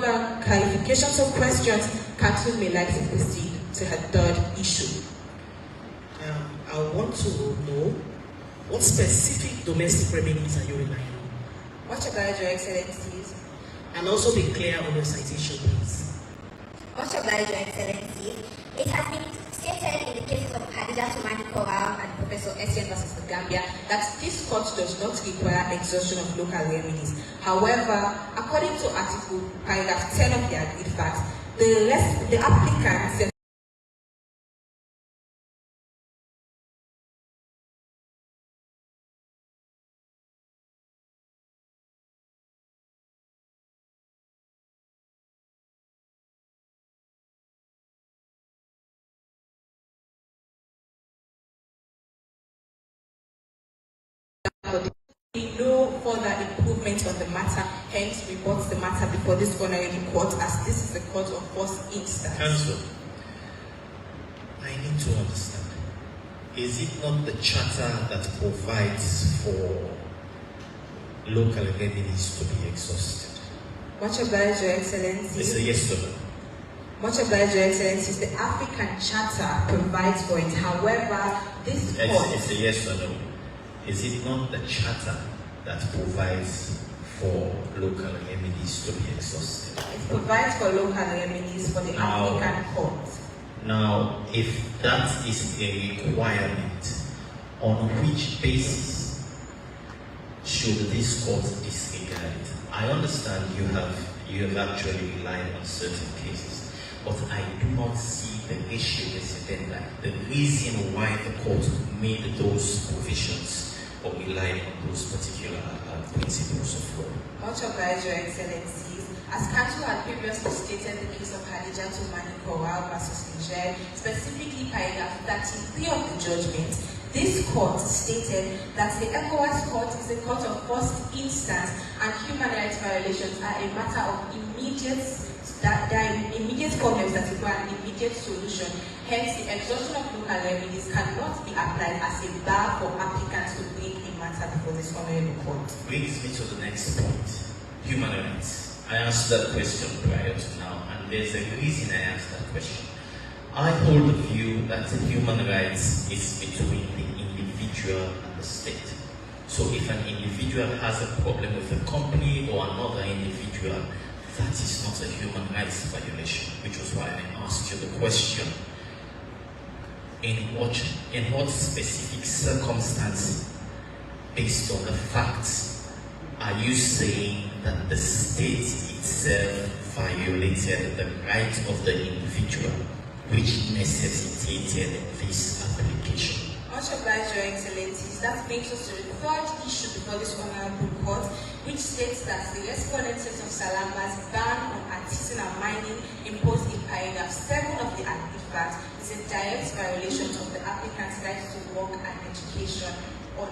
further clarifications or questions, Council may like to proceed to her third issue. I want to know what specific domestic remedies are you relying on? Much obliged, Your Excellencies. And also be clear on your citation, please. Much obliged, Your Excellencies. It has been stated in the cases of Contehintercollegiate and Professor Essien versus the Gambia that this court does not require exhaustion of local remedies. However, according to paragraph 10 of the agreed facts, the applicants no further improvement on the matter, hence we brought the matter before this honorary court, as this is the court of first instance. Counsel, I need to understand. Is it not the charter that provides for local remedies to be exhausted? Much obliged, Your Excellency. It's a yes or no. Much obliged, Your Excellency. The African Charter provides for it. However, this court... It's a yes or no. Is it not the charter that provides for local remedies to be exhausted? It provides for local remedies for the African court. Now, if that is a requirement, on which basis should this court disregard it? I understand you have actually relied on certain cases, but I do not see the issue incidental, the reason why the court made those provisions or relied on those particular principles of law. Much obliged, Your Excellencies. As Council had previously stated the case of Contehintercollegiate versus Niger, specifically paragraph 33 of the judgment, this court stated that the ECOWAS court is a court of first instance and human rights violations are a matter of immediate problems that require an immediate solution. Hence, the exhaustion of local remedies cannot be applied as a bar for applicants to bring a matter before this honorable court. Brings me to the next point, human rights. I asked that question prior to now, and there's a reason I asked that question. I hold the view that human rights is between the individual and the state. So if an individual has a problem with a company or another individual, that is not a human rights violation, which was why I asked you the question. In what specific circumstance, based on the facts, are you saying that the state itself violated the right of the individual, which necessitated this application? Much obliged, Your Excellencies. That brings us to the third issue before this honorable court, which states that the respondent set of Salamas ban on artisanal mining imposed in paragraph 7 of the agreed fact is a direct violation of the applicant's right to work and education on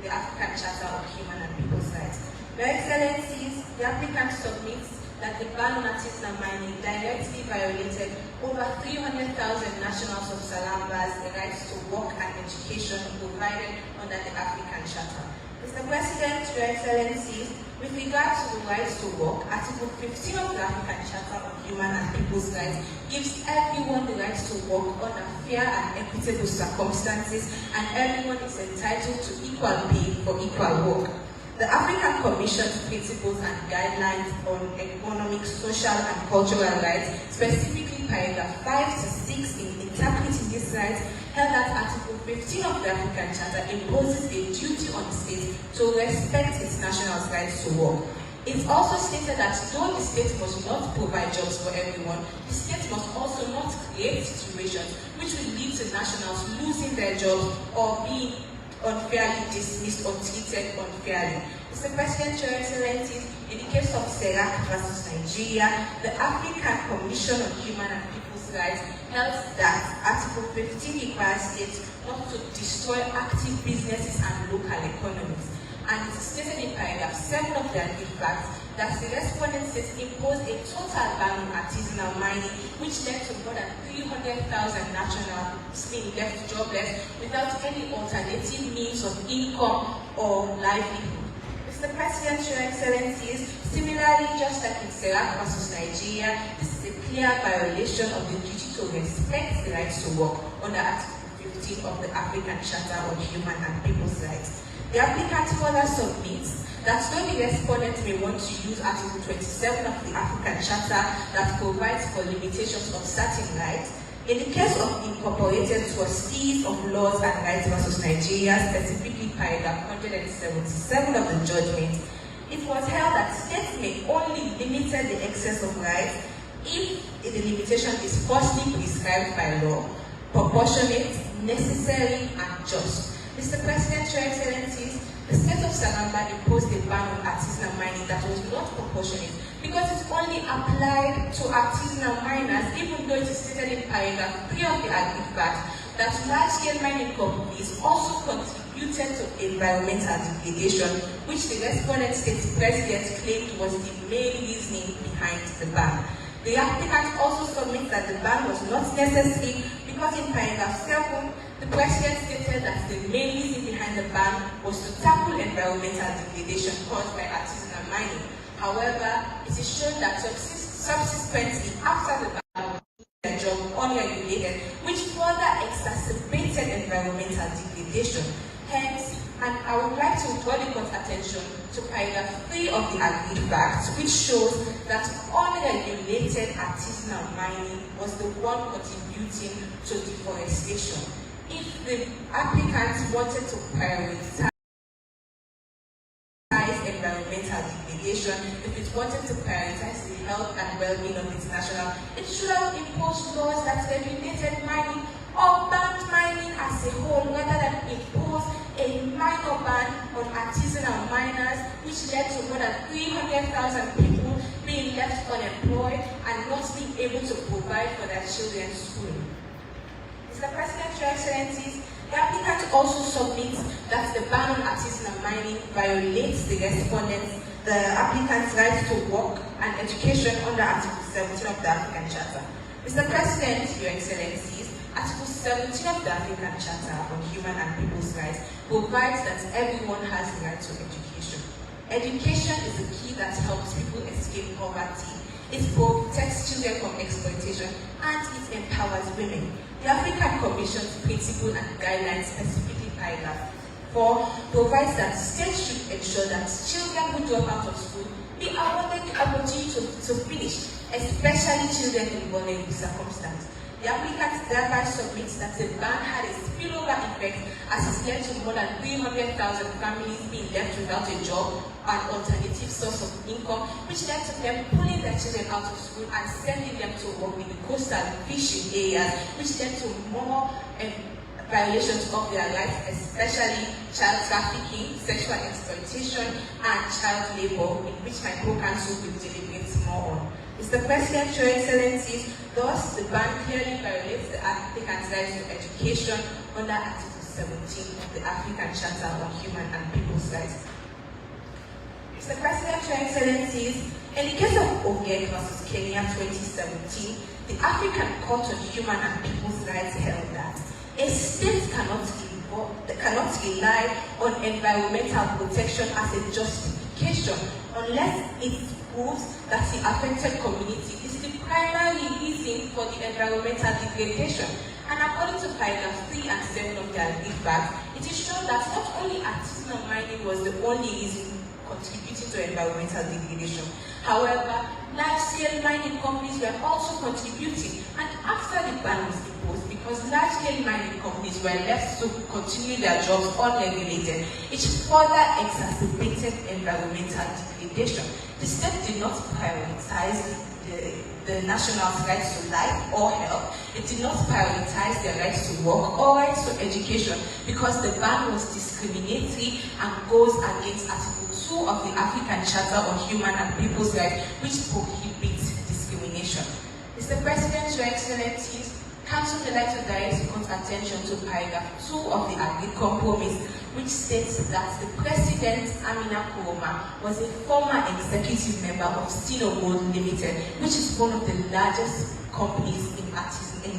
the African Charter of Human and People's Rights. Your Excellencies, the applicant submits that the ban on artisanal mining directly violated over 300,000 nationals of Salambas the rights to work and education provided under the African Charter. Mr. President, Your Excellencies, with regard to the rights to work, Article 15 of the African Charter on Human and People's Rights gives everyone the right to work under fair and equitable circumstances, and everyone is entitled to equal pay for equal work. The African Commission's principles and guidelines on economic, social, and cultural rights, specifically paragraph 5 to 6 in interpreting these rights, held that Article 15 of the African Charter imposes a duty on the state to respect its nationals' rights to work. It also stated that though the state must not provide jobs for everyone, the state must also not create situations which will lead to nationals losing their jobs or being unfairly dismissed or treated unfairly. Mr. President, Your Excellencies, in the case of Serac versus Nigeria, the African Commission on Human and People's Rights held that Article 15 requires states not to destroy active businesses and local economies. And it is stated in paragraph 7 of the agreed fact that the respondent states imposed a total ban on artisanal mining, which led to more than 300,000 nationals being left jobless without any alternative means of income or livelihood. Mr. President, Your Excellencies, similarly, just like in Serap versus Nigeria, this is a clear violation of the duty to respect the rights to work under Article 15 of the African Charter on Human and People's Rights. The applicant further submits that though the respondent may want to use Article 27 of the African Charter that provides for limitations of certain rights, in the case of Incorporated Trustees of Laws and Rights versus Nigeria, specifically paragraph 177 of the judgment, it was held that states may only limit the excess of rights if the limitation is firstly prescribed by law, proportionate, necessary, and just. Mr. President, Your Excellencies, the state of Salamba imposed a ban on artisanal mining that was not proportionate because it only applied to artisanal miners, even though it is stated in paragraph 3 of the Agreed Act that large-scale mining companies also contributed to environmental degradation, which the respondent state president claimed was the main reasoning behind the ban. The applicant also submits that the ban was not necessary because in paragraph 7, the president stated that the main reason behind the ban was to tackle environmental degradation caused by artisanal mining. However, it is shown that subsequently, after the ban, their job unregulated, which further exacerbated environmental degradation. Hence, and I would like to draw the court's attention to paragraph 3 of the Agreed Act, which shows that unregulated artisanal mining was the one contributing to deforestation. If the applicants wanted to prioritize environmental degradation, if it wanted to prioritize the health and well-being of its national, it should have imposed laws that regulated mining or banned mining as a whole, rather than impose a minor ban on artisanal miners, which led to more than 300,000 people being left unemployed and not being able to provide for their children's schooling. Mr. President, Your Excellencies, the applicant also submits that the ban on artisanal mining violates the applicant's right to work and education under Article 17 of the African Charter. Mr. President, Your Excellencies, Article 17 of the African Charter on Human and People's Rights provides that everyone has the right to education. Education is the key that helps people escape poverty. It protects children from exploitation and it empowers women. The African Commission's principle and guidelines, specifically paragraph 4, provides that states should ensure that children who drop out of school be awarded the opportunity to finish, especially children in vulnerable circumstances. The applicant thereby submits that the ban had a spillover effect as it led to more than 300,000 families being left without a job and alternative source of income, which led to them pulling their children out of school and sending them to work in the coastal fishing areas, which led to more violations of their rights, especially child trafficking, sexual exploitation, and child labor, in which my co-counsel will deliberate more on. Mr. President, Your Excellencies, thus the ban clearly violates the applicant's right to education under Article 17 of the African Charter on Human and People's Rights. Mr. President, Your Excellencies, in the case of Ogek versus Kenya 2017, the African Court on Human and People's Rights held that a state cannot rely on environmental protection as a justification unless it proves that the affected community is the primary reason for the environmental degradation. And according to paragraph 3 and 7 of the Agreed Act, it is shown that not only artisanal mining was the only reason contributing to environmental degradation. However, large-scale mining companies were also contributing, and after the ban was imposed, because large-scale mining companies were left to continue their jobs unregulated, it further exacerbated environmental degradation. The state did not prioritize the national's rights to life or health. It did not prioritize their rights to work or rights to education because the ban was discriminatory and goes against Article 2 of the African Charter on Human and People's Rights, which prohibits discrimination. Mr. President, Your Excellencies, Council would like to direct the court's attention to paragraph 2 of the Agreed Compromise, which states that the President, Amina Kuroma, was a former executive member of Stino Gold Limited, which is one of the largest companies in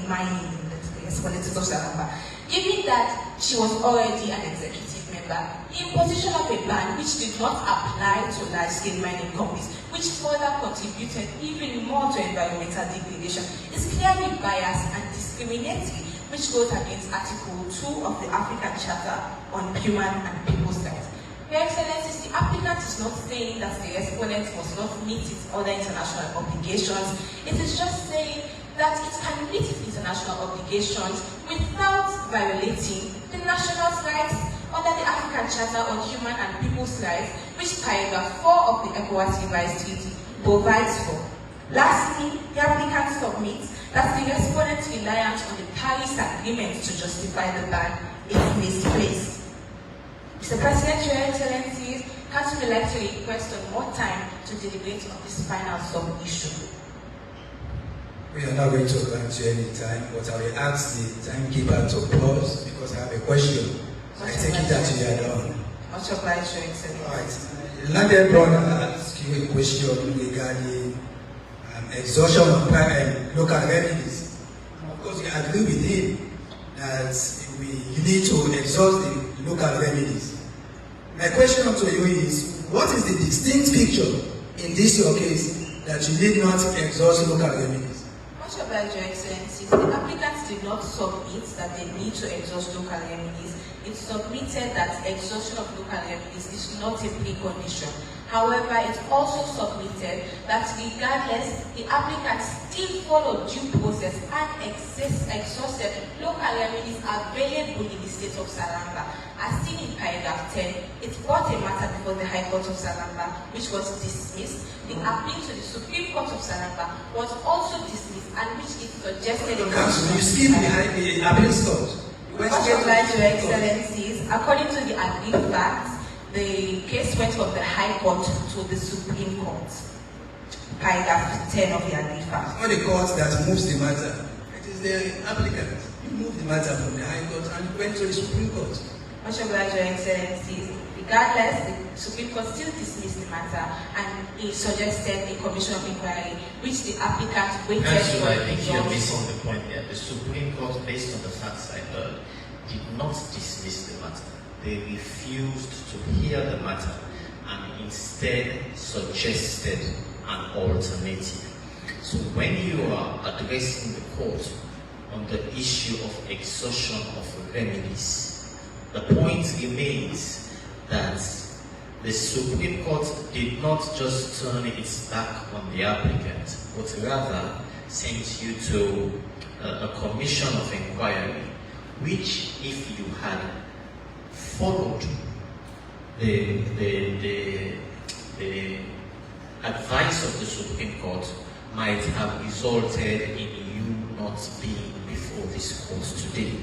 mining in the politics of Salamba. Given that she was already an executive member December, the imposition of a ban which did not apply to large-scale mining companies, which further contributed even more to environmental degradation, is clearly biased and discriminatory, which goes against Article 2 of the African Charter on Human and People's Rights. Your Excellencies, the applicant is not saying that the respondent must not meet its other international obligations. It is just saying that it can meet its international obligations without violating the national rights under the African Charter on Human and People's Rights, which paragraph 4 of the ECOWAS Revised Treaty provides for. Lastly, the applicant submits that the respondent's reliance on the Paris Agreement to justify the ban is misplaced. Mr. President, Your Excellencies, Council would like to request on more time to deliberate on this final sub-issue. We are not going to grant you any time, but I will ask the timekeeper to pause because I have a question. I take it that you are done. Much obliged, Your Excellency. All right. The landed brother asked you a question regarding exhaustion of local remedies. And of course, we agree with him that you need to exhaust the local remedies. My question to you is, what is the distinct feature in this your case that you did not exhaust local remedies? Much obliged, Your Excellencies. The applicants did not submit that they need to exhaust local remedies. It submitted that exhaustion of local remedies is not a precondition. However, it also submitted that regardless, the applicants still followed due process and exhausted local remedies available in the state of Salamba. As seen in paragraph 10, it brought a matter before the High Court of Salamba, which was dismissed. The appeal to the Supreme Court of Salamba was also dismissed, and which it suggested a Council, you skip the appeal court. Much obliged, Your Excellencies. According to the agreed facts, the case went from the High Court to the Supreme Court. Paragraph 10 of the agreed facts. It's not the court that moves the matter. It is the applicant. You move the matter from the High Court and went to the Supreme Court. Much obliged, Your Excellencies. Regardless, the Supreme Court still dismissed the matter and it suggested a commission of inquiry, which the applicant waited Council, for. I think you're missing the point here. The Supreme Court, based on the facts I heard, did not dismiss the matter. They refused to hear the matter and instead suggested an alternative. So when you are addressing the court on the issue of exhaustion of remedies, the point remains that the Supreme Court did not just turn its back on the applicant, but rather sent you to a commission of inquiry, which, if you had followed the advice of the Supreme Court, might have resulted in you not being before this court today.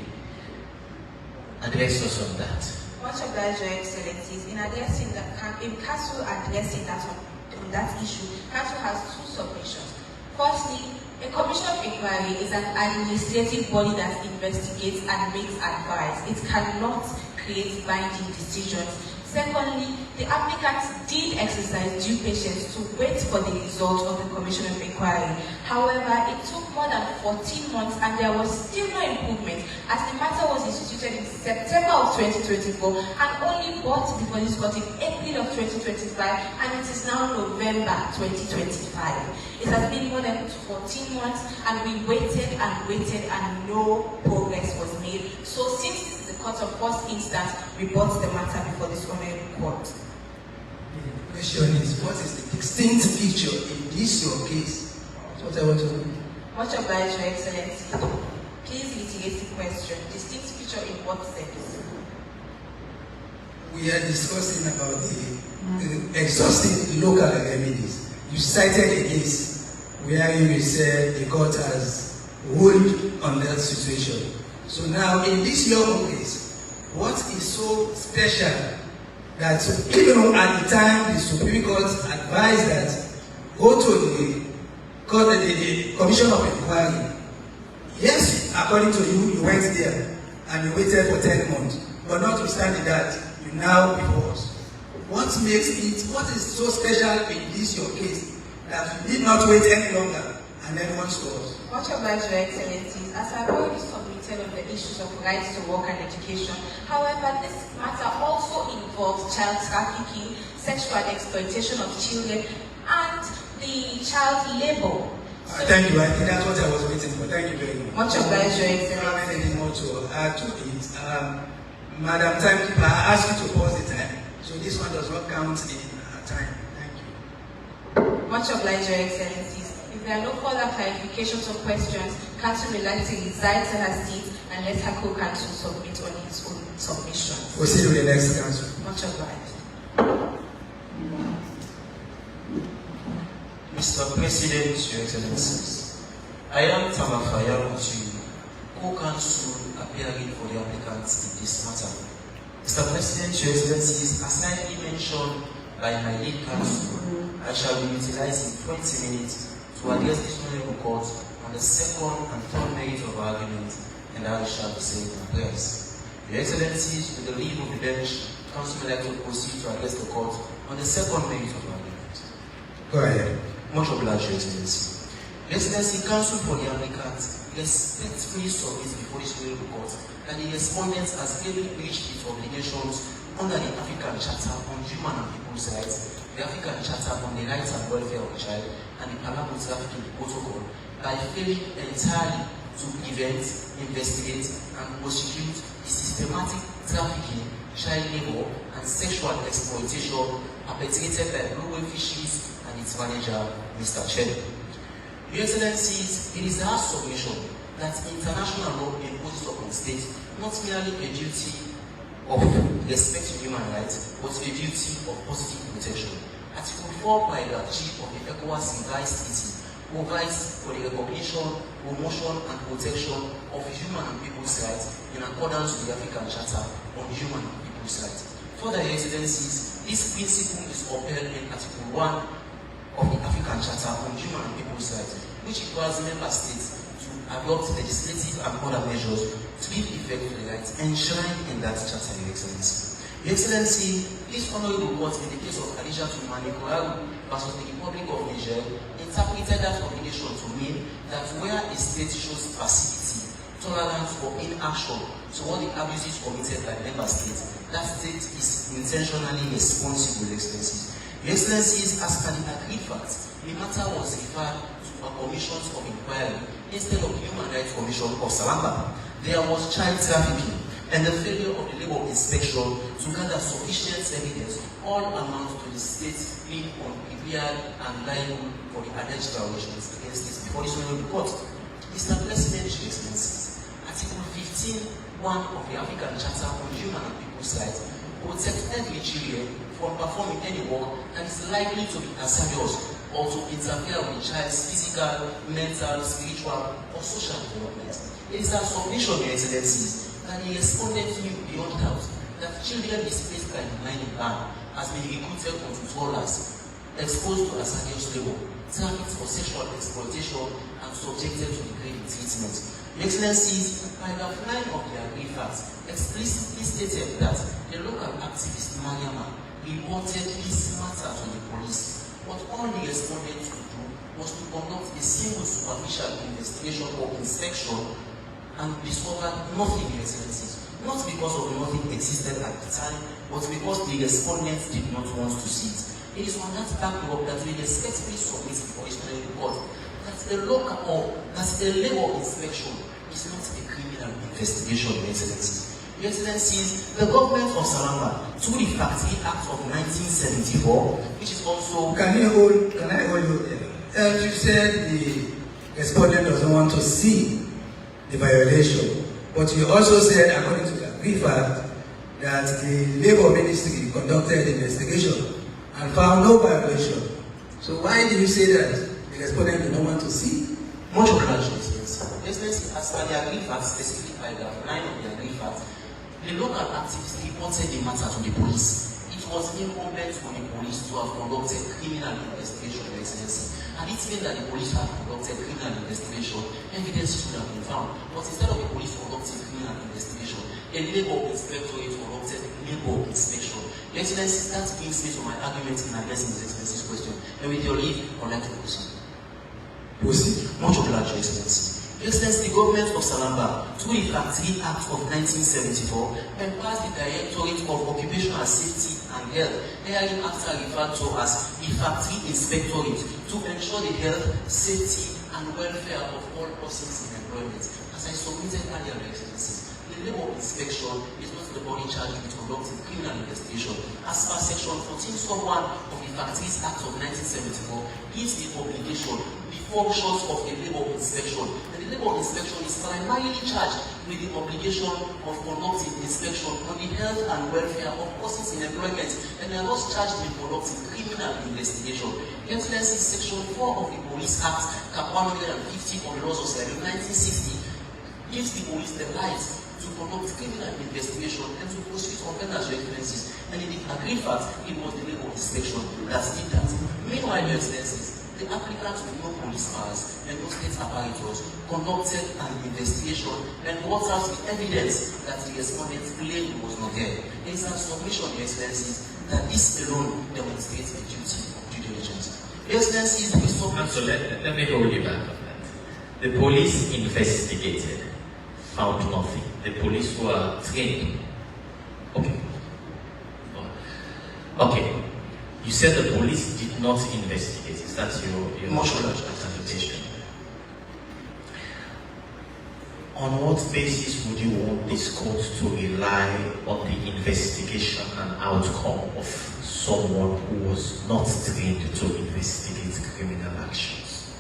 Address us on that. Much obliged, Your Excellencies. In addressing that, in Council addressing that on that issue, Council has two submissions. Firstly, a commission of inquiry is an administrative body that investigates and makes advice. It cannot create binding decisions. Secondly, the applicants did exercise due patience to wait for the result of the commission of inquiry. However, it took more than 14 months and there was still no improvement, as the matter was instituted in September of 2024 and only brought before this court in April of 2025, and it is now November 2025. It has been more than 14 months and we waited and no progress was made. So since this is the court of first instance, we brought the matter before this honorable court. The question is, what is the distinct feature in this your case? That's what I want to know. Much obliged, Your Excellency. Please reiterate the question. Distinct feature in what sense? We are discussing about the exhausting local remedies. You cited a case where you said the court has ruled on that situation. So now, in this your own case, what is so special that even at the time the Supreme Court advised that go to the court, the commission of inquiry? Yes, according to you, you went there and you waited for 10 months. But notwithstanding that, you now before us. What makes it, what is so special in this your case that you did not wait any longer and then once was. Much obliged, Your Excellencies. As I've already submitted on the issues of rights to work and education, however, this matter also involves child trafficking, sexual exploitation of children, and the child labor. Thank you. I think that's what I was waiting for. Thank you very much. Much obliged, Your I don't Excellency. have anything more to add to it. Madam Timekeeper, I asked you to pause the time, so this one does not count in time. Thank you. Much obliged, Your Excellencies. If there are no further clarifications or questions, Council would like to resign to her seat and let her co-counsel submit on his own submission. Proceed with the next council. Much obliged. Mr. President, Your Excellencies, I am Tamafaya to co-counsel appearing for the applicants in this matter. Mr. President, Your Excellencies, as slightly mentioned by my lead counsel, I shall be utilizing 20 minutes to address this honorable court on the second and third merit of our argument, and I shall be saying my prayers. Your Excellencies, with the leave of the bench, Council would like to proceed to address the court on the second merit of our argument. Go ahead. Much obliged, Your Excellency. Your Excellency, Council for the applicant respectfully submits before this honorable court that the respondent has clearly breached its obligations under the African Charter on Human and People's Rights, the African Charter on the Rights and Welfare of the Child, and the Panama Trafficking Protocol by failing entirely to prevent, investigate, and prosecute the systematic trafficking, child labor, and sexual exploitation perpetrated by Blue Whale Fisheries and its manager, Mr. Chen. Your Excellencies, it is our submission that international law imposes upon states not merely a duty of respect to human rights, but a duty of positive protection. Article 4 paragraph G of the ECOWAS revised treaty provides for the recognition, promotion, and protection of human and people's rights in accordance with the African Charter on Human and People's Rights. Further, Your Excellencies, this principle is upheld in Article 1 of the African Charter on Human and People's Rights, which requires member states to adopt legislative and other measures to give effect to the rights enshrined in that charter, Your Excellency. Your Excellency, this honorable court in the case of Contehintercollegiate versus the Republic of Niger interpreted that obligation to mean that where a state shows passivity, tolerance, or inaction toward the abuses committed by member states, that state is intentionally responsible, Your Excellency. Your Excellencies, as can be agreed fact, the matter was referred to a commissions of inquiry instead of Human Rights Commission of Salamba. There was child trafficking, and the failure of the labor inspection to gather sufficient evidence all amount to the state being unprepared and liable for the alleged violations against this before this honorable court. Mr. President, Your Excellencies, Article 15(1) of the African Charter on Human and People's Rights protects every child from performing any work that is likely to be hazardous or to interfere with the child's physical, mental, spiritual, or social development. It is our submission, Your Excellencies, that the respondent knew beyond doubt that children displaced by the mining ban has been recruited onto trawlers, exposed to hazardous labor, trafficked for sexual exploitation, and subjected to degrading treatment. Your Excellencies, paragraph 9 of the agreed facts explicitly stated that the local activist Mariama reported this matter to the police, but all the respondents could do was to conduct a single superficial investigation or inspection and discovered nothing, Your Excellencies. Not because of nothing existed at the time, but because the respondents did not want to see it. It is on that backdrop that we respectfully submit before this court that the local or that the labor inspection is not a criminal investigation, Your Excellencies. Your Excellencies, the government of Salamba, through the Factory Act of 1974, which is also... Can I hold you there? You said the respondent doesn't want to see the violation, but you also said, according to the agreed fact, that the Labour Ministry conducted investigation and found no violation. So why do you say that the respondent did not want to see? Much obliged, Your Excellency. Your Excellency, as per the agreed fact, specifically paragraph 9 of the agreed fact, the local activists reported the matter to the police. It was incumbent on the police to have conducted criminal investigation, Your Excellency. And it's been that the police have conducted criminal investigation, evidence should have been found. But instead of the police conducting criminal investigation, a labor inspectorate conducted labor inspection. Your Excellency, that brings me to my argument in addressing His Excellency's question. And with your leave, I would like to proceed. Proceed. Much obliged, Your Excellency. Your Excellency, the government of Salamba, through the Factory Act of 1974, empowers the Directorate of Occupational Safety and Health, herein after referred to as the Factory Inspectorate, to ensure the health, safety, and welfare of all persons in employment. As I submitted earlier, Your Excellency, the labor inspection is not the body charged with conducting criminal investigation. As per section 14(1) of the Factories Act of 1974, gives the obligation, the functions of a labor inspection. And the labor inspection is primarily charged with the obligation of conducting inspection on the health and welfare of persons in employment, and they are not charged with conducting criminal investigation. Your Excellency, section 4 of the Police Act, cap 150 of the laws of Sierra Leone 1960, gives the police the right to conduct criminal investigation and to prosecute offenders, Your Excellencies. And in the agreed fact, it was the labor inspection that did that. Meanwhile, Your Excellencies, the applicant with no police powers and no state apparatus conducted an investigation and brought out the evidence that the respondent claimed was not there. There is a submission, Your Excellencies, that this alone demonstrates the duty of due diligence. Your Excellencies, we submit. So let me hold you back on that. The police investigated, found nothing. The police were trained. Okay. Okay. You said the police did not investigate. Is that your interpretation? On what basis would you want this court to rely on the investigation and outcome of someone who was not trained to investigate criminal actions?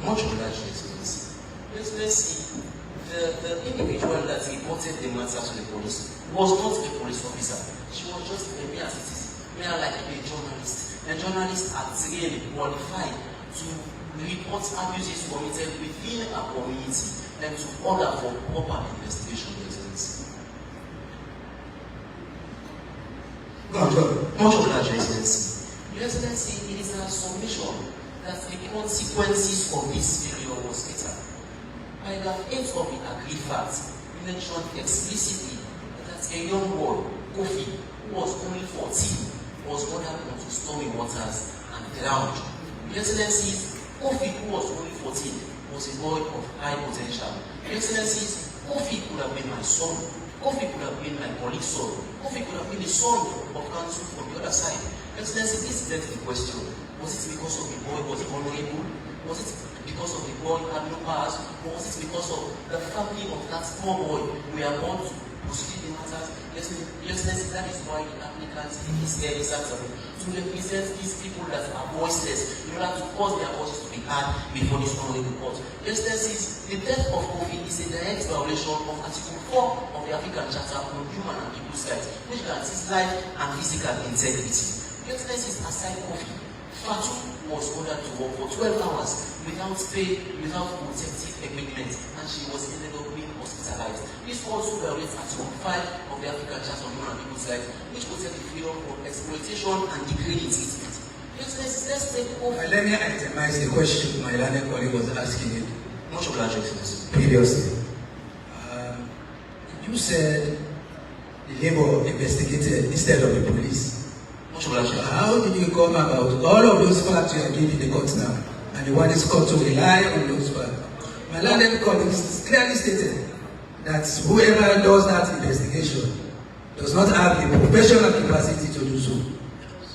Much obliged, Excellency. Excellency, the individual that reported the matter to the police was not a police officer. She was just a mere citizen, mere like a journalist. And journalists are trained, qualified to report abuses committed within a community and to order for proper investigation, Excellency. Much obliged, Excellency. Your Excellency, it is a submission that the consequences of this failure was fatal. Paragraph 8 of the agreed fact mentioned explicitly that a young boy, Kofi, who was only 14, was ordered onto stormy waters and drowned. Your Excellencies, Kofi, who was only 14, was a boy of high potential. Your Excellencies, Kofi could have been my son. Kofi could have been my colleague's son. Kofi could have been the son of counsel from the other side. Your Excellencies, this begs the question: was it because of the boy was vulnerable? Was it because of the boy had no powers? Or was it because of the family of that small boy we are born to prosecute the matters? Your Excellency, that is why the applicant is here this afternoon to represent these people that are voiceless in order to cause their voices to be heard before this honorable court. Your Excellency, the death of Kofi is a direct violation of Article 4 of the African Charter on Human and People's Rights, which guarantees life and physical integrity. Your Excellency, aside Kofi, Fatu was ordered to work for 12 hours without pay, without protective equipment, and she was ended up being hospitalized. This also violates Article 5 of the African Charter on Human and People's Rights, which protects the freedom from exploitation and degrading treatment. Let's take over. Let me itemize the question my learned colleague was asking you. Much obliged, Excellency. Previously. You said the labor investigated instead of the police. How did you come about all of those facts you are giving the court now? And the one is called to rely on those facts. My learned colleagues clearly stated that whoever does that investigation does not have the professional capacity to do so.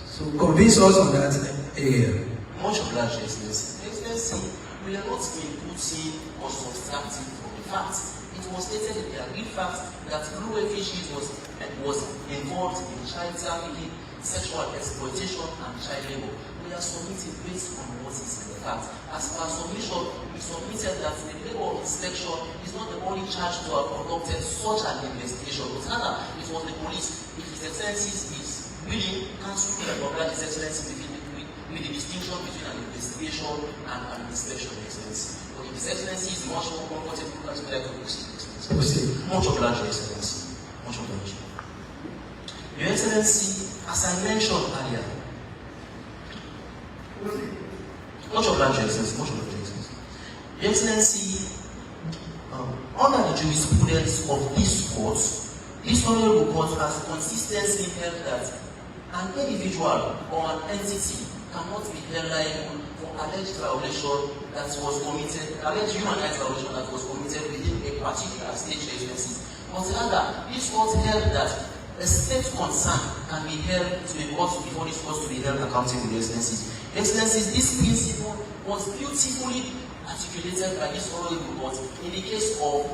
So convince us on that area. Much obliged, Excellency. Excellency, we are not inputting or subtracting from the facts. It was stated in the agreed fact that Blue Fishes was involved in child trafficking, sexual exploitation, and child labor. We are submitting based on what is in the fact. As per submission, we submitted that the labor inspection is not the only charge to have conducted such an investigation, but rather it was the police. If His Excellency is willing, counsel will oblige His Excellency with the distinction between an investigation and an inspection, Excellency. But if His Excellency is much more comfortable, counsel will proceed. Much obliged, Excellency. Much obliged. Your Excellency, as I mentioned earlier, much obliged, Excellency. Much obliged, Excellency. Your Excellency, under the jurisprudence of this court, this honorable court has consistently held that an individual or an entity cannot be held liable for alleged violation that was committed, alleged human rights violation that was committed within a particular state, Your Excellencies. But rather, this court held that a state concern can be held to a court before this court to be held accountable, Your Excellencies. Your Excellencies, this principle was beautifully articulated by this honorable court in the case of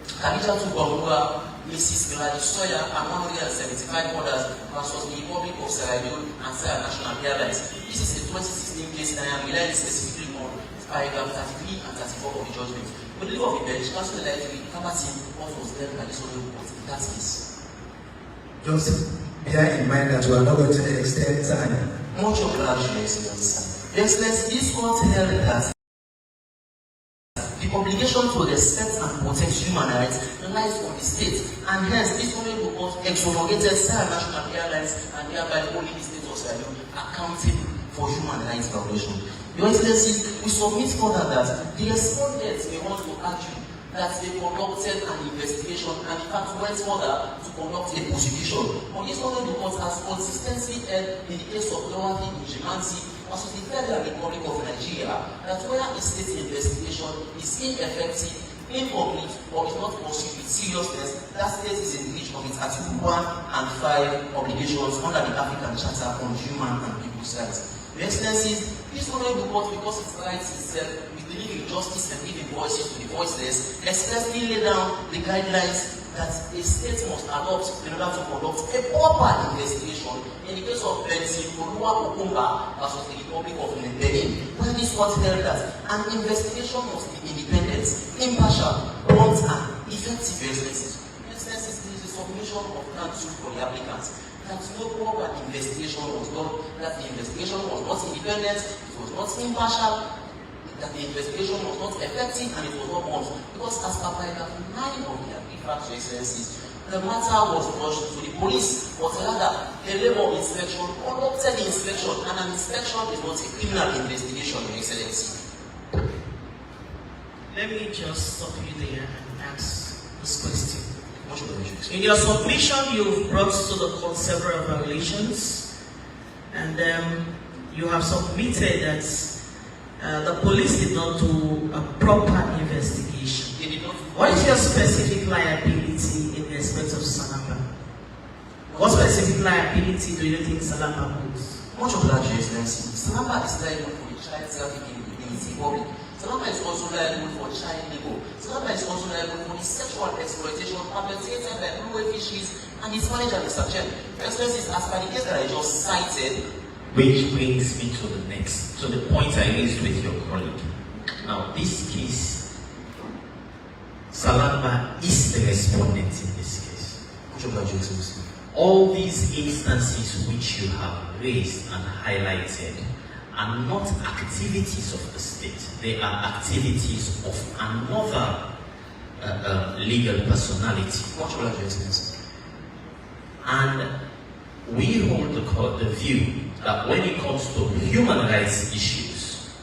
Khadija Tubawura, Mrs. Gladys Sawyer, and 175 others versus the Republic of Sierra Leone and Sierra National Airlines. This is a 2016 case, and I am relying specifically on paragraph 33 and 34 of the judgment. With the leave of the bench, counsel would like to be commenting what was done by this honorable court in that case. Just bear in mind that we are not going to extend time. Much obliged, Your Excellency. Your Excellency, this court held that the obligation to respect and protect human rights lies on the state, and hence this honorable court exonerated Sierra National Airlines and thereby only the state of Sierra Leone accountable for human rights violation. Your Excellency, we submit further that the respondents may want to argue that they conducted an investigation and in fact went further to conduct a prosecution. But this honorable court has consistently held in the case of Dorothy Imatt versus the Federal Republic of Nigeria that where a state investigation is ineffective, incomplete, or is not pursued with seriousness, that state is in breach of its Article 1 and 5 obligations under the African Charter on Human and People's Rights. Your Excellencies, this honorable court, because it writes itself with delivering justice and giving voices to the voiceless, expressly lay down the guidelines that a state must adopt in order to conduct a proper investigation in the case of Benson Olua Okumba versus the Republic of Benin, where this court held that an investigation must be independent, impartial, prompt, and effective. Your Excellencies, this is a submission of counsel for the applicants. That no proper investigation was done, that the investigation was not independent, it was not impartial, that the investigation was not effective, and it was not prompt. Because as per paragraph 9 of the Agreement, Your Excellencies, the matter was rushed to the police, but rather a labor inspection conducted the inspection, and an inspection is not a criminal investigation, Your Excellency. Let me just stop you there and ask this question. In your submission, you've brought to the court several violations, and you have submitted that the police did not do a proper investigation. They did not. What is your specific liability in respect of Salamba? What specific liability do you think Salamba holds? Much obliged, Your Excellency. Salamba is liable for the child trafficking in its republic. Salamba is also liable for child labor. Salamba is also liable for the sexual exploitation perpetrated by blue fisheries and its manager, Mr. Chen. Your Excellencies, as per the case that I just cited, Which brings me to the point I raised with your colleague. Now, this case, Salamba is the respondent in this case. much obliged, Your Excellency. All these instances which you have raised and highlighted are not activities of the state. They are activities of another legal personality. Much obliged, Your Excellency. And we hold the view that when it comes to human rights issues,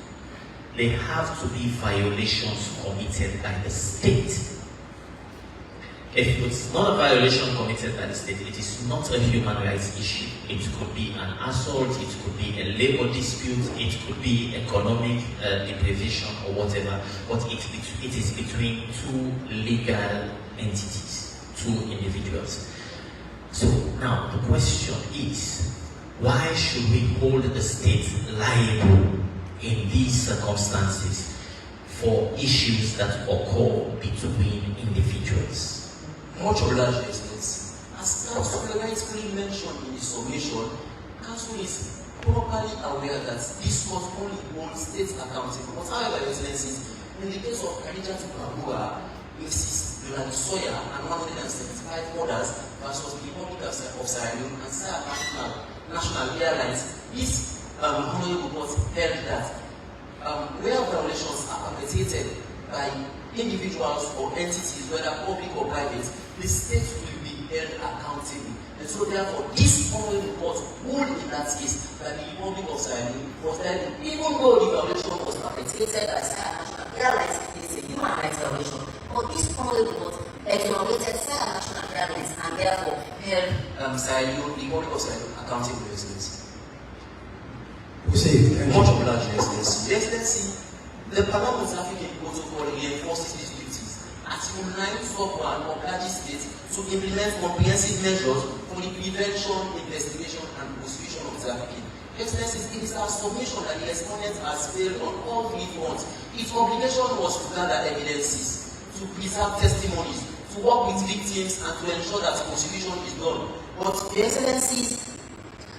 they have to be violations committed by the state. If it's not a violation committed by the state, it is not a human rights issue. It could be an assault, it could be a labor dispute, it could be economic deprivation or whatever, but it is between two legal entities, two individuals. So now the question is, why should we hold the state liable in these circumstances for issues that occur between individuals? Much obliged, Your Excellency. As Counsel rightfully mentioned in the submission, Counsel is properly aware that this was only one state accountable. But however, Your Excellencies, in the case of Khadija Tubawura, Mrs. Gladys Sawyer, and 175 others versus the Republic of Sierra Leone and Sierra National Airlines, this honorable court held that where violations are perpetrated by individuals or entities, whether public or private, the state will be held accountable. And so therefore, this honorable court ruled in that case that the Republic of Sierra Leone was liable, even though the violation was perpetrated by Sierra National Airlines, it is a human rights violation. But this honorable court exonerated Sierra National Airlines and therefore held Sierra Leone, the Republic of Sierra Leone, accountable. Proceed. Much obliged, Your Excellency. Your Excellency, the Panama Trafficking Protocol reinforces these duties. Article 9 sub 1 obliges states to implement comprehensive measures for the prevention, investigation, and prosecution of trafficking. Your Excellency, it is our submission that the respondent has failed on all three fronts. Its obligation was to gather evidences, to preserve testimonies, to work with victims, and to ensure that prosecution is done. But, Your Excellencies,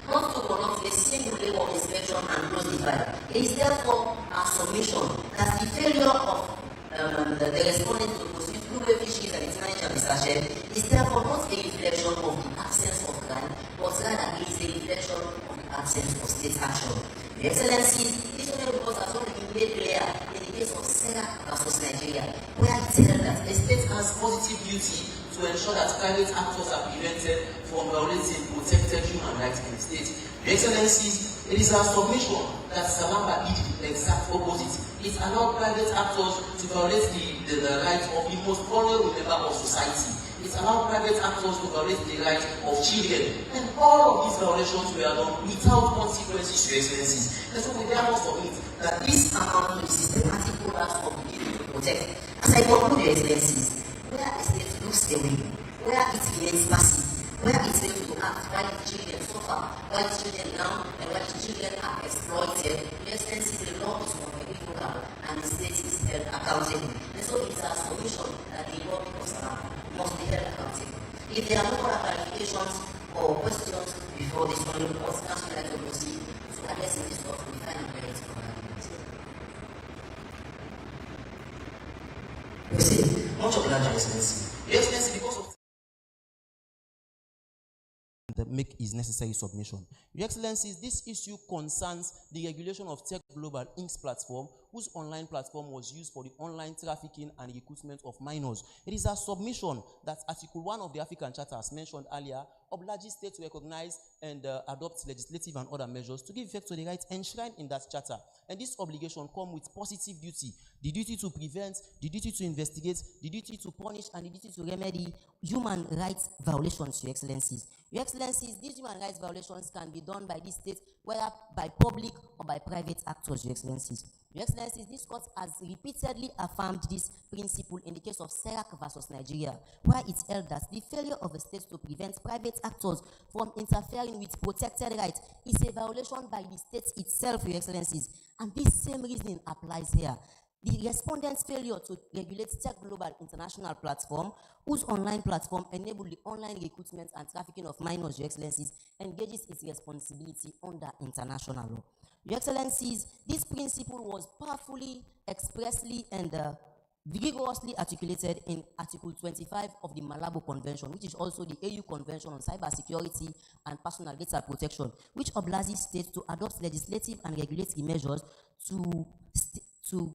not to conduct a single level of inspection and close the file. It is therefore our submission that the failure of the respondent to proceed through fisheries and international discussion is therefore not a reflection of the absence of crime, but rather it is a reflection of the absence of state action. Your Excellencies, this report has already been made clear in the case of Sarah versus Nigeria, where it said that the state has positive duty to ensure that private actors are prevented from violating protected human rights in the state. Your Excellencies, it is our submission that Salamba did the exact opposite. It allowed private actors to violate the rights of the most vulnerable member of society. It allowed private actors to violate the rights of children. And all of these violations were done without consequences, Your Excellencies. And so we therefore submit that this amount to the systematic programs of the duty to protect. As I conclude, Your Excellencies, where the state looks away, where it remains passive, where it fails to act while the children suffer, while the children now, and while the children are exploited, Your Excellencies, the law is unethical and the state is held accountable. And so it is our solution that the law must be held accountable. If there are no other clarifications or questions before this one report, Council would like to proceed to addressing this law to the final merits of our argument. Proceed. Much obliged, Your Excellency. Your Excellency, because of make his necessary submission. Your Excellencies, this issue concerns the regulation of Tech Global Inc.'s platform, whose online platform was used for the online trafficking and recruitment of minors. It is a submission that Article 1 of the African Charter, as mentioned earlier, obliges states to recognize and adopt legislative and other measures to give effect to the rights enshrined in that charter. And this obligation comes with positive duty: the duty to prevent, the duty to investigate, the duty to punish, and the duty to remedy human rights violations, Your Excellencies. Your Excellencies, these human rights violations can be done by this state, whether by public or by private actors, Your Excellencies. Your Excellencies, this court has repeatedly affirmed this principle in the case of Sarah versus Nigeria, where it held that the failure of a state to prevent private actors from interfering with protected rights is a violation by the state itself, Your Excellencies. And this same reasoning applies here. The respondent's failure to regulate Tech Global International Platform, whose online platform enabled the online recruitment and trafficking of minors, Your Excellencies, engages its responsibility under international law. Your Excellencies, this principle was powerfully, expressly, and vigorously articulated in Article 25 of the Malabo Convention, which is also the AU Convention on Cybersecurity and Personal Data Protection, which obliges states to adopt legislative and regulatory measures to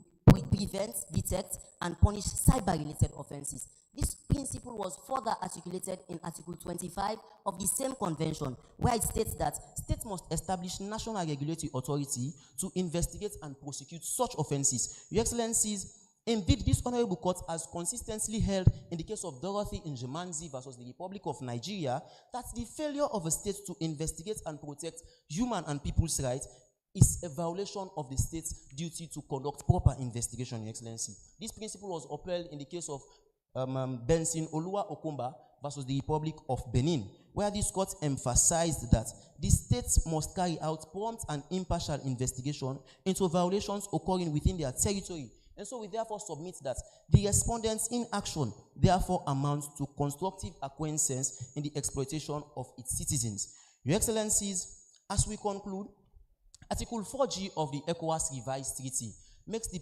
prevent, detect, and punish cyber-related offenses. This principle was further articulated in Article 25 of the same convention, where it states that states must establish national regulatory authority to investigate and prosecute such offenses. Your Excellencies, indeed, this honorable court has consistently held in the case of Dorothy Njemanzi versus the Republic of Nigeria that the failure of a state to investigate and protect human and people's rights is a violation of the state's duty to conduct proper investigation, Your Excellency. This principle was upheld in the case of Benson Olua Okumba versus the Republic of Benin, where this court emphasized that the states must carry out prompt and impartial investigation into violations occurring within their territory. And so we therefore submit that the respondent's inaction therefore amounts to constructive acquiescence in the exploitation of its citizens. Your Excellencies, as we conclude, Article 4G of the ECOWAS Revised Treaty makes the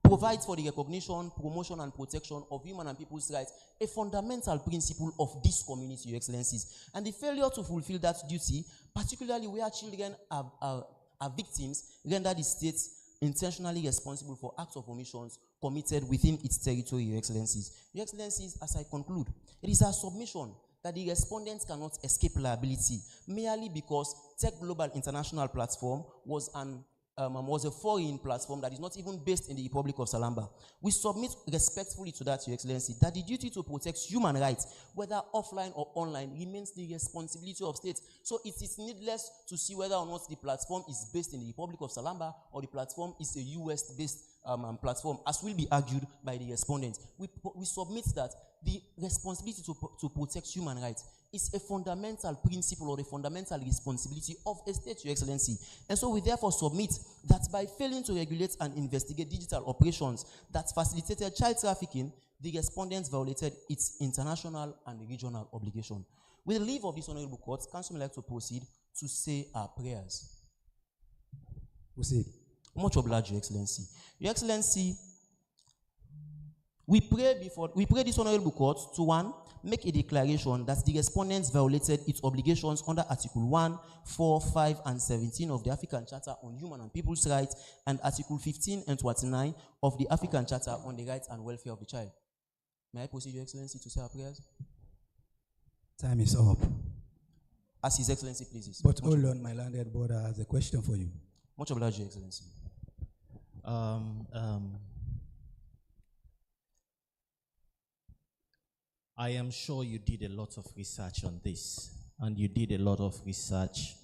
provides for the recognition, promotion, and protection of human and people's rights a fundamental principle of this community, Your Excellencies. And the failure to fulfill that duty, particularly where children are victims, render the states intentionally responsible for acts of omissions committed within its territory, Your Excellencies. Your Excellencies, as I conclude, it is our submission that the respondents cannot escape liability merely because Tech Global International Platform was an was a foreign platform that is not even based in the Republic of Salamba. We submit respectfully to that, Your Excellency, that the duty to protect human rights, whether offline or online, remains the responsibility of states. So it is needless to see whether or not the platform is based in the Republic of Salamba or the platform is a US-based platform, as will be argued by the respondents. We submit that the responsibility to protect human rights is a fundamental principle or a fundamental responsibility of a state, Your Excellency. And so we therefore submit that by failing to regulate and investigate digital operations that facilitated child trafficking, the respondents violated its international and regional obligation. With the leave of this honorable court, Council would like to proceed to say our prayers. Proceed. Much obliged, Your Excellency. Your Excellency, we pray this honorable court to, one, make a declaration that the respondents violated its obligations under Article 1, 4, 5, and 17 of the African Charter on Human and People's Rights and Article 15 and 29 of the African Charter on the Rights and Welfare of the Child. May I proceed, Your Excellency, to say our prayers? Time is up. As His Excellency pleases. But hold on, my landed brother has a question for you. Much obliged, Your Excellency. I am sure you did a lot of research on this, and you did a lot of research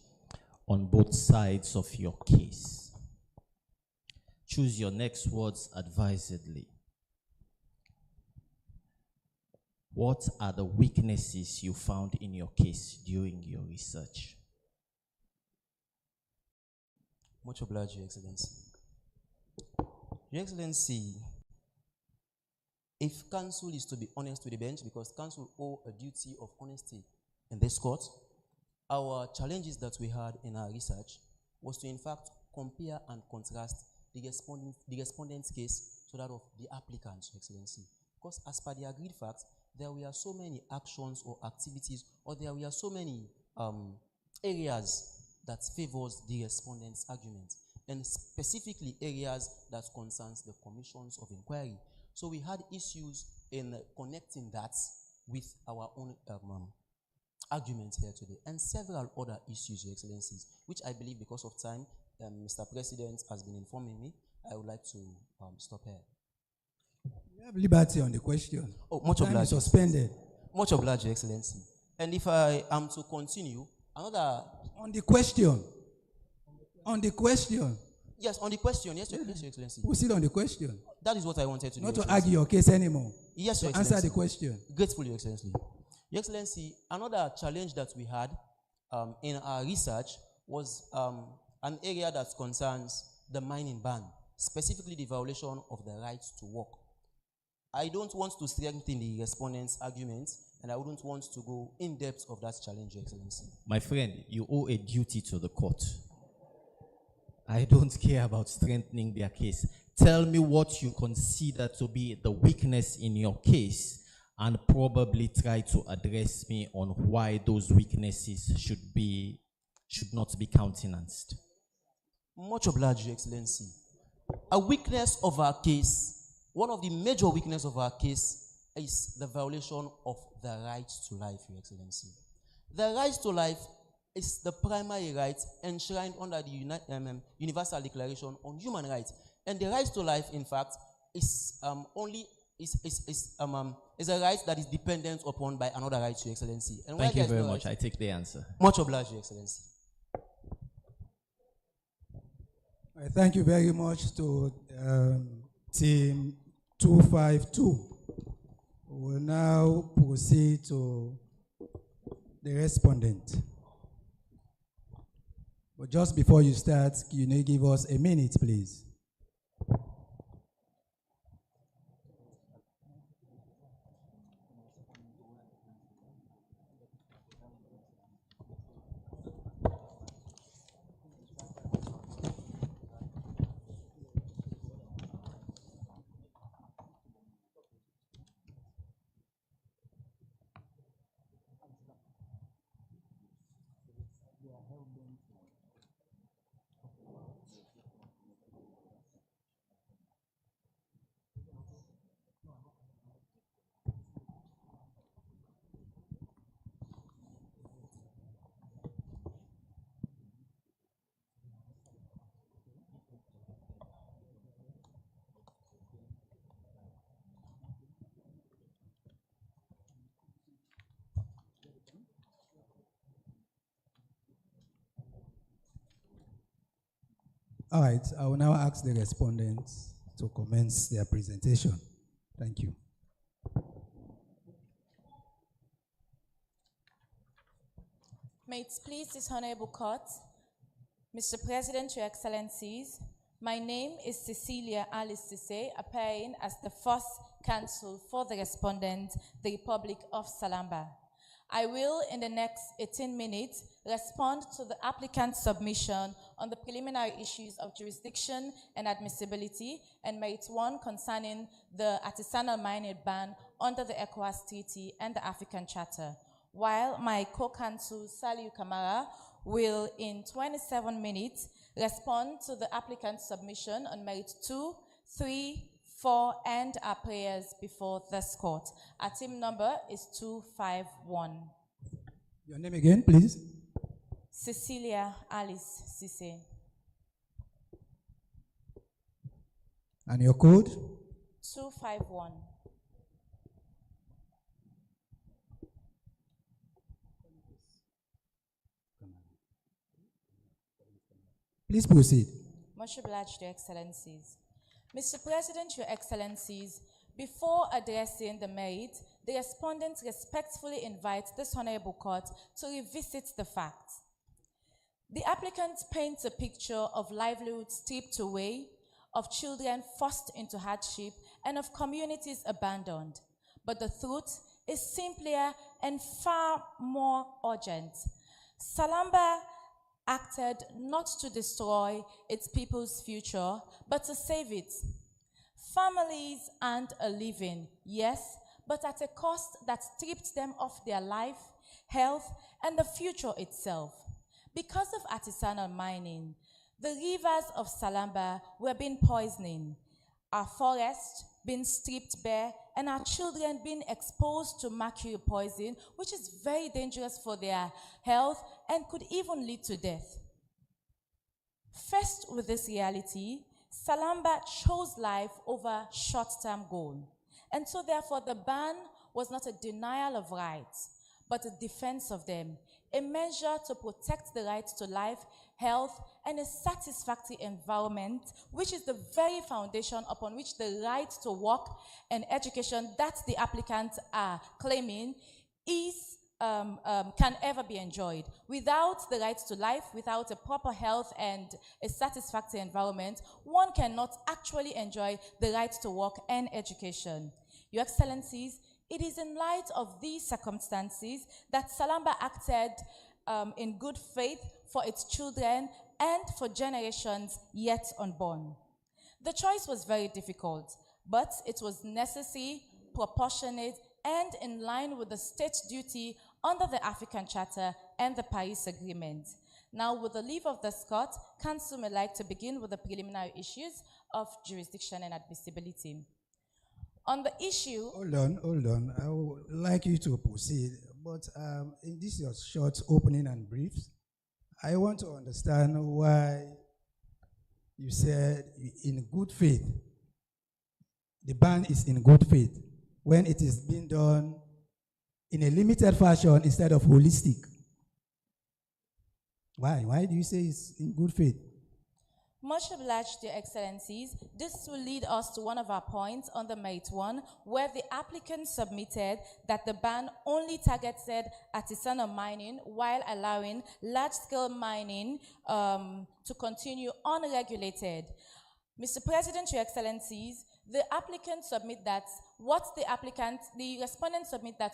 on both sides of your case. Choose your next words advisedly. What are the weaknesses you found in your case during your research? Much obliged, Your Excellency. Your Excellency, if Council is to be honest with the bench, because Council owe a duty of honesty in this court, our challenges that we had in our research was to in fact compare and contrast the respondent's case to that of the applicant, Your Excellency. Because as per the agreed facts, there were so many actions or activities, or there were so many areas that favors the respondent's argument, and specifically areas that concerns the commissions of inquiry. So we had issues in connecting that with our own arguments here today, and several other issues, Your Excellencies, which I believe because of time, Mr. President has been informing me, I would like to stop here. You have liberty on the question. Oh, much Time obliged. is suspended. Much obliged, Your Excellency. And if I am to continue, another... On the question. On the question. Yes, on the question. Yes, Your Excellency. Proceed on the question. That is what I wanted to do. Not Your to argue your case anymore. Yes, Your to Excellency. answer the question. Grateful, Your Excellency. Your Excellency, another challenge that we had in our research was an area that concerns the mining ban, specifically the violation of the right to work. I don't want to strengthen the respondent's arguments, and I wouldn't want to go in depth of that challenge, Your Excellency. My friend, you owe a duty to the court. I don't care about strengthening their case. Tell me what you consider to be the weakness in your case, and probably try to address me on why those weaknesses should not be countenanced. Much obliged, Your Excellency. A weakness of our case, one of the major weaknesses of our case is the violation of the right to life, Your Excellency. The right to life is the primary right enshrined under the Universal Declaration on Human Rights. And the right to life, in fact, is a right that is dependent upon by another right, Your Excellency. And Thank you very much. I take the answer. Much obliged, Your Excellency. I thank you very much to Team 252. We will now proceed to the respondent. But just before you start, you may give us a minute, please. All right, I will now ask the respondents to commence their presentation. Thank you. May it please this Honorable Court, Mr. President, Your Excellencies, my name is Cecilia Alice Sise, appearing as the first counsel for the respondent, the Republic of Salamba. I will, in the next 18 minutes, respond to the applicant's submission on the preliminary issues of jurisdiction and admissibility, and Mate 1 concerning the artisanal mining ban under the ECOWAS Treaty and the African Charter, while my co-counsel, Saliu Kamara, will, in 27 minutes, respond to the applicant's submission on Mate 2, 3, 4, and our prayers before this court. Our team number is 251. Your name again, please? Cecilia Alice Sise. And your code? 251. Please proceed. Much obliged, Your Excellencies. Mr. President, Your Excellencies, before addressing the maid, the respondent respectfully invites this Honorable Court to revisit the facts. The applicant paints a picture of livelihood stripped away, of children forced into hardship, and of communities abandoned. But the truth is simpler and far more urgent. Salamba acted not to destroy its people's future, but to save it. Families earned a living, yes, but at a cost that stripped them of their life, health, and the future itself. Because of artisanal mining, the rivers of Salamba were being poisoned, our forests being stripped bare, and our children being exposed to mercury poison, which is very dangerous for their health and could even lead to death. Faced with this reality, Salamba chose life over short-term goal. And so therefore the ban was not a denial of rights, but a defense of them, a measure to protect the right to life, health, and a satisfactory environment, which is the very foundation upon which the right to work and education that the applicants are claiming can ever be enjoyed. Without the right to life, without a proper health and a satisfactory environment, one cannot actually enjoy the right to work and education. Your Excellencies, it is in light of these circumstances that Salamba acted in good faith for its children and for generations yet unborn. The choice was very difficult, but it was necessary, proportionate, and in line with the state duty under the African Charter and the Paris Agreement. Now, with the leave of this court, Council may like to begin with the preliminary issues of jurisdiction and admissibility. On the issue... Hold on. I would like you to proceed, but in this your short opening and briefs, I want to understand why you said in good faith. The ban is in good faith when it is being done in a limited fashion instead of holistic. Why? Why do you say it's in good faith? Much obliged, Your Excellencies. This will lead us to one of our points on the Mate 1, where the applicant submitted that the ban only targeted artisanal mining while allowing large-scale mining to continue unregulated. Mr. President, Your Excellencies, the respondent submit that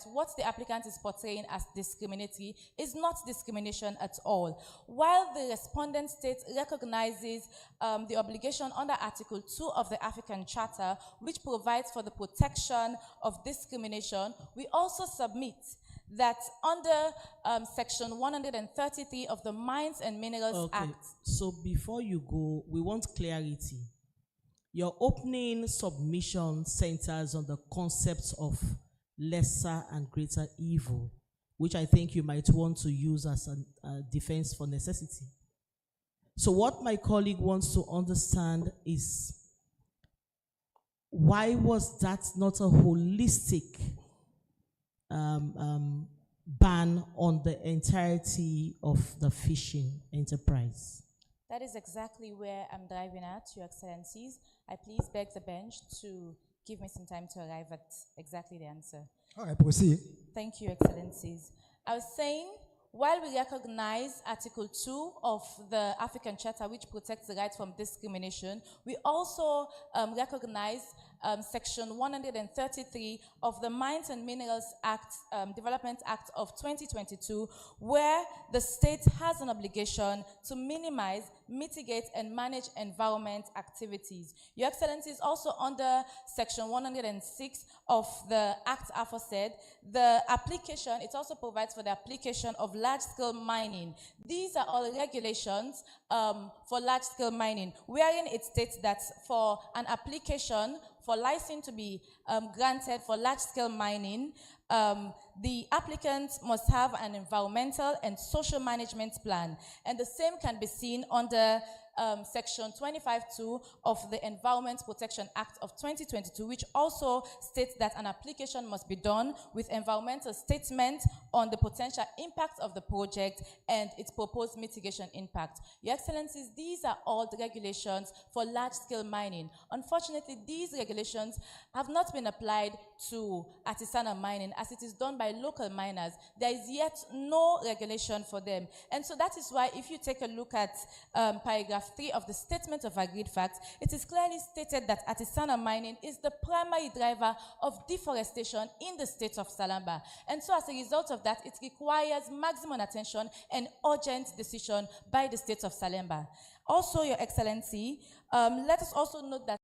what the applicant is portraying as discriminatory is not discrimination at all. While the respondent state recognizes the obligation under Article 2 of the African Charter, which provides for the protection of discrimination, we also submit that under Section 133 of the Mines and Minerals Act. So before you go, we want clarity. Your opening submission centers on the concepts of lesser and greater evil, which I think you might want to use as a defense for necessity. So what my colleague wants to understand is, why was that not a holistic ban on the entirety of the fishing enterprise? That is exactly where I'm driving at, Your Excellencies. I please beg the bench to give me some time to arrive at exactly the answer. All right, proceed. Thank you, Excellencies. I was saying, while we recognize Article 2 of the African Charter, which protects the right from discrimination, we also recognize Section 133 of the Mines and Minerals Act, Development Act of 2022, where the state has an obligation to minimize, mitigate, and manage environment activities. Your Excellencies, also under Section 106 of the Act aforesaid, the application, it also provides for the application of large-scale mining. These are all regulations for large-scale mining, wherein it states that for an application for license to be granted for large-scale mining, the applicant must have an environmental and social management plan. And the same can be seen under Section 25(2) of the Environment Protection Act of 2022, which also states that an application must be done with environmental statement on the potential impact of the project and its proposed mitigation impact. Your Excellencies, these are all the regulations for large-scale mining. Unfortunately, these regulations have not been applied to artisanal mining as it is done by local miners. There is yet no regulation for them. And so that is why if you take a look at paragraph 3 of the Statement of Agreed Facts, it is clearly stated that artisanal mining is the primary driver of deforestation in the state of Salamba. And so as a result of that, it requires maximum attention and urgent decision by the state of Salamba. Also, Your Excellency, let us also note that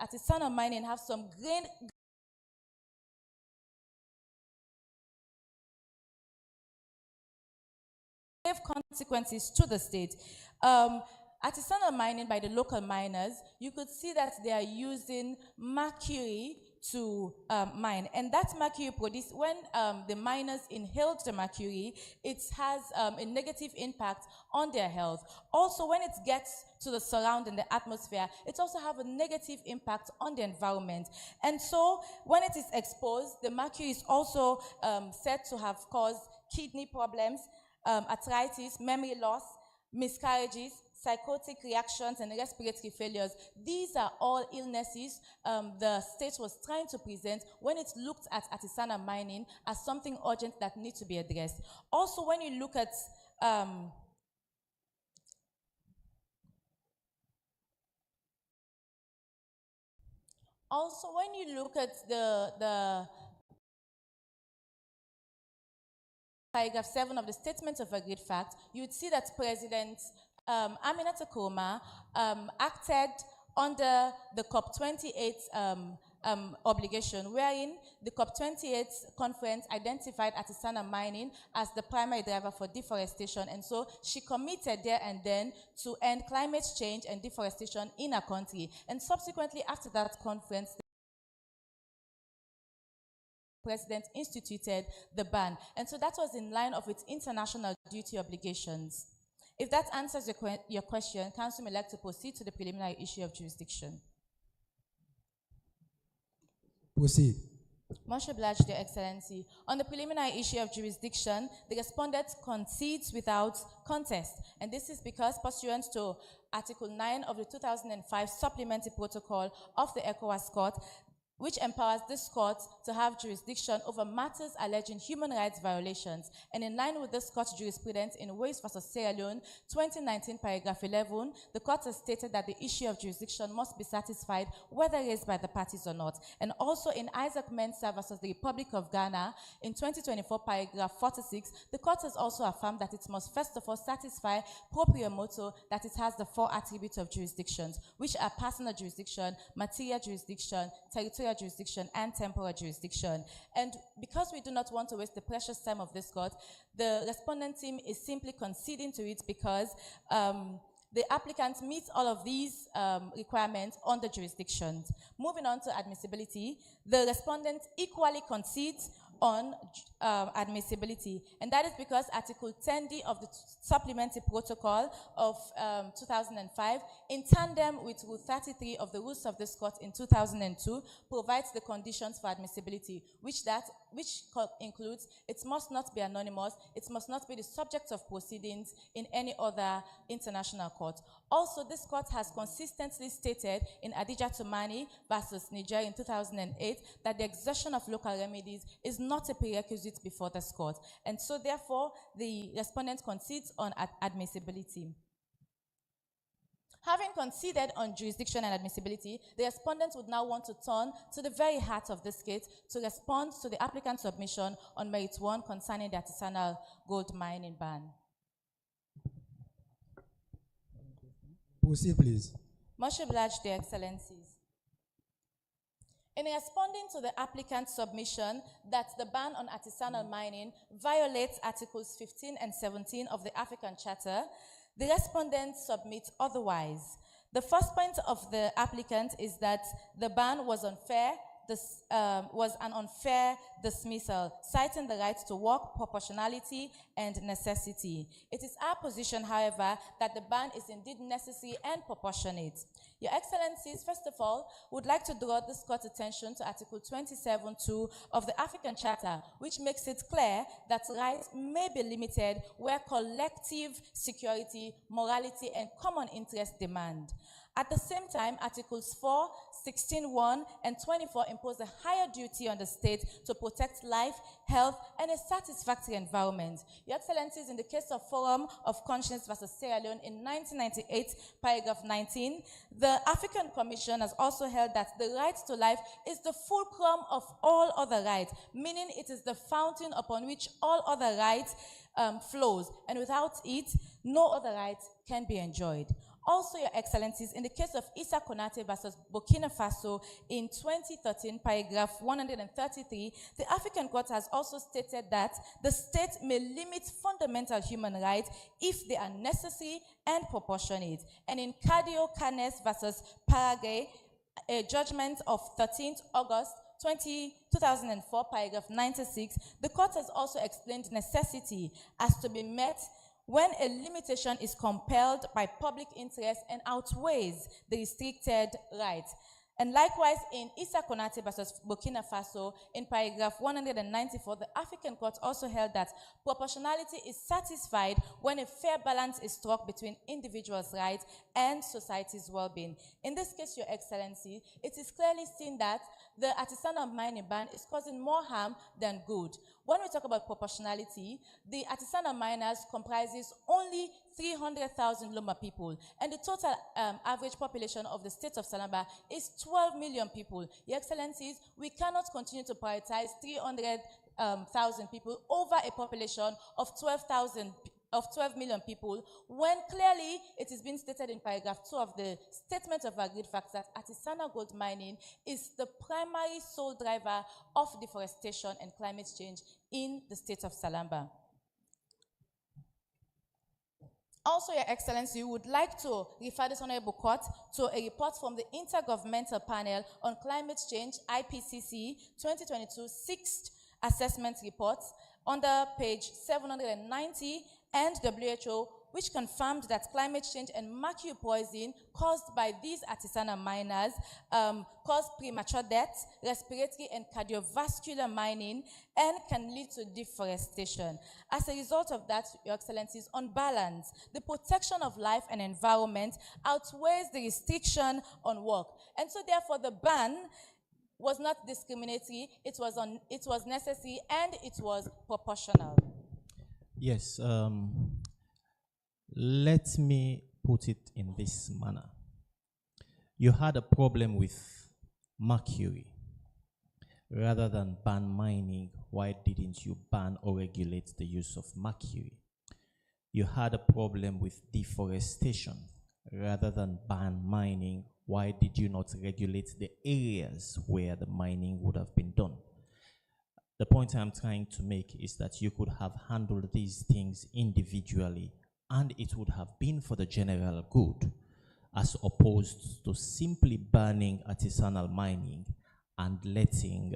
artisanal mining have some grave consequences to the state. Artisanal mining by the local miners, you could see that they are using mercury to mine. And that mercury produced, when the miners inhaled the mercury, it has a negative impact on their health. Also, when it gets to the surrounding, the atmosphere, it also has a negative impact on the environment. And so, when it is exposed, the mercury is also said to have caused kidney problems, arthritis, memory loss, miscarriages, psychotic reactions, and respiratory failures. These are all illnesses the state was trying to present when it looked at artisanal mining as something urgent that needs to be addressed. Also, when you look at the paragraph 7 of the Statement of Agreed Fact, you would see that President Imatt acted under the COP28 obligation, wherein the COP28 conference identified artisanal mining as the primary driver for deforestation, and so she committed there and then to end climate change and deforestation in her country. And subsequently, after that conference, President instituted the ban. And so that was in line of its international duty obligations. If that answers your question, Council may like to proceed to the preliminary issue of jurisdiction. Proceed. Much obliged, Your Excellency. On the preliminary issue of jurisdiction, the respondent concedes without contest. And this is because, pursuant to Article 9 of the 2005 Supplementary Protocol of the ECOWAS Court, which empowers this court to have jurisdiction over matters alleging human rights violations. And in line with this court's jurisprudence in Ways v. Sierra Leone, 2019, paragraph 11, the court has stated that the issue of jurisdiction must be satisfied whether raised by the parties or not. And also in Isaac Mensah v. the Republic of Ghana, in 2024, paragraph 46, the court has also affirmed that it must first of all satisfy proprio motu, that it has the 4 attributes of jurisdictions, which are personal jurisdiction, material jurisdiction, territorial jurisdiction, and temporal jurisdiction. And because we do not want to waste the precious time of this court, the respondent team is simply conceding to it because the applicant meets all of these requirements on the jurisdictions. Moving on to admissibility, the respondent equally concedes on admissibility, and that is because Article 10D of the Supplementary Protocol of 2005, in tandem with Rule 33 of the Rules of this Court in 2002, provides the conditions for admissibility, which includes it must not be anonymous, it must not be the subject of proceedings in any other international court. Also, this court has consistently stated in Adija Tumani versus Niger in 2008 that the exertion of local remedies is not a prerequisite before this court, and so therefore the respondent concedes on admissibility. Having conceded on jurisdiction and admissibility, the respondent would now want to turn to the very heart of this case to respond to the applicant's submission on merit 1 concerning the artisanal gold mining ban. Proceed, please. Much obliged, Your Excellencies. In responding to the applicant's submission that the ban on artisanal mining violates Articles 15 and 17 of the African Charter, the respondent submits otherwise. The first point of the applicant is that the ban was unfair. This was an unfair dismissal, citing the right to work, proportionality, and necessity. It is our position, however, that the ban is indeed necessary and proportionate. Your Excellencies, first of all, would like to draw this court's attention to Article 27.2 of the African Charter, which makes it clear that rights may be limited where collective security, morality, and common interest demand. At the same time, Articles 4, 16.1, and 24 impose a higher duty on the state to protect life, health, and a satisfactory environment. Your Excellencies, in the case of Forum of Conscience versus Sierra Leone in 1998, paragraph 19, the African Commission has also held that the right to life is the fulcrum of all other rights, meaning it is the fountain upon which all other rights flows, and without it, no other rights can be enjoyed. Also, Your Excellencies, in the case of Issa Konate versus Burkina Faso in 2013, paragraph 133, the African Court has also stated that the state may limit fundamental human rights if they are necessary and proportionate. And in Cadio Canes versus Paraguay, a judgment of 13th August 2004, paragraph 96, the court has also explained necessity as to be met when a limitation is compelled by public interest and outweighs the restricted right. And likewise, in Issa Konate versus Burkina Faso, in paragraph 194, the African Court also held that proportionality is satisfied when a fair balance is struck between individuals' rights and society's well-being. In this case, Your Excellency, it is clearly seen that the artisanal mining ban is causing more harm than good. When we talk about proportionality, the artisanal miners comprises only 300,000 Loma people, and the total average population of the state of Salamba is 12 million people. Your Excellencies, we cannot continue to prioritize 300,000 people over a population of 12 million people, when clearly it is being stated in paragraph 2 of the Statement of Agreed Facts that artisanal gold mining is the primary sole driver of deforestation and climate change in the state of Salamba. Also, Your Excellency, we would like to refer this Honorable Court to a report from the Intergovernmental Panel on Climate Change, IPCC 2022 6th Assessment Report, under page 790, and WHO, which confirmed that climate change and mercury poisoning caused by these artisanal miners cause premature death, respiratory and cardiovascular mining, and can lead to deforestation. As a result of that, Your Excellencies, on balance, the protection of life and environment outweighs the restriction on work. And so therefore the ban was not discriminatory, it was necessary, and it was proportional. Yes, let me put it in this manner. You had a problem with mercury. Rather than ban mining, why didn't you ban or regulate the use of mercury? You had a problem with deforestation. Rather than ban mining, why did you not regulate the areas where the mining would have been done? The point I'm trying to make is that you could have handled these things individually and it would have been for the general good, as opposed to simply banning artisanal mining and letting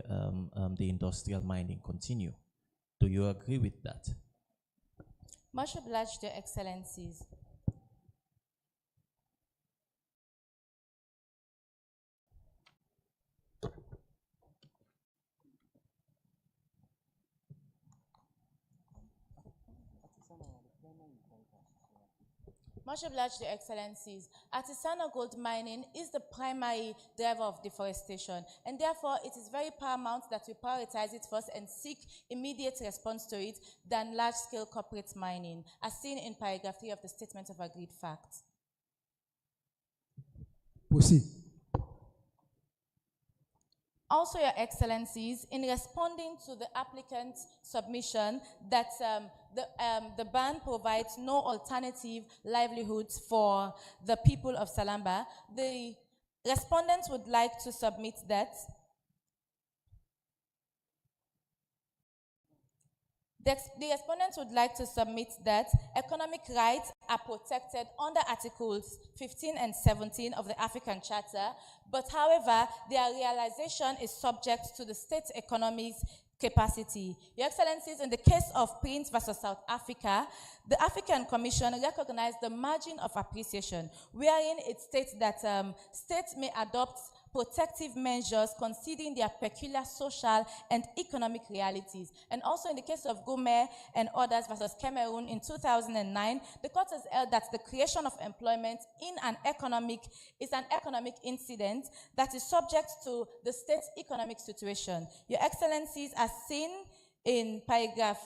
the industrial mining continue. Do you agree with that? Much obliged, Your Excellencies. Much obliged, Your Excellencies. Artisanal gold mining is the primary driver of deforestation, and therefore it is very paramount that we prioritize it first and seek immediate response to it than large-scale corporate mining, as seen in paragraph 3 of the Statement of Agreed Facts. Proceed. Also, Your Excellencies, in responding to the applicant's submission that the ban provides no alternative livelihoods for the people of Salamba, the respondents would like to submit that the respondents would like to submit that economic rights are protected under Articles 15 and 17 of the African Charter, but however, their realization is subject to the state economy's capacity. Your Excellencies, in the case of Prince versus South Africa, the African Commission recognized the margin of appreciation, wherein it states that states may adopt protective measures considering their peculiar social and economic realities. And also in the case of Gome and others versus Cameroon in 2009, the court has held that the creation of employment is an economic incident that is subject to the state's economic situation. Your Excellencies, as seen in paragraph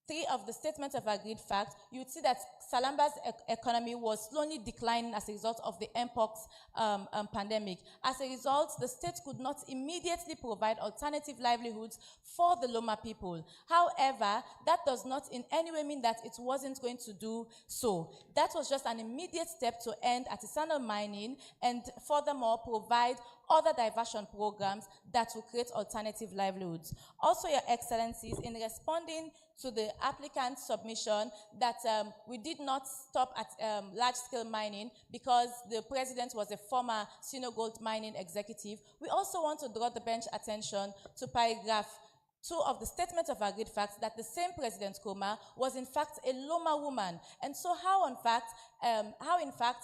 3 of the Statement of Agreed Fact, you would see that Salamba's economy was slowly declining as a result of the Mpox pandemic. As a result, the state could not immediately provide alternative livelihoods for the Loma people. However, that does not in any way mean that it wasn't going to do so. That was just an immediate step to end artisanal mining and furthermore provide other diversion programs that will create alternative livelihoods. Also, Your Excellencies, in responding to the applicant's submission that we did not stop at large-scale mining because the president was a former Sino Gold mining executive, we also want to draw the bench attention to paragraph 2 of the Statement of Agreed Facts that the same President Koma was in fact a Loma woman. And so how in fact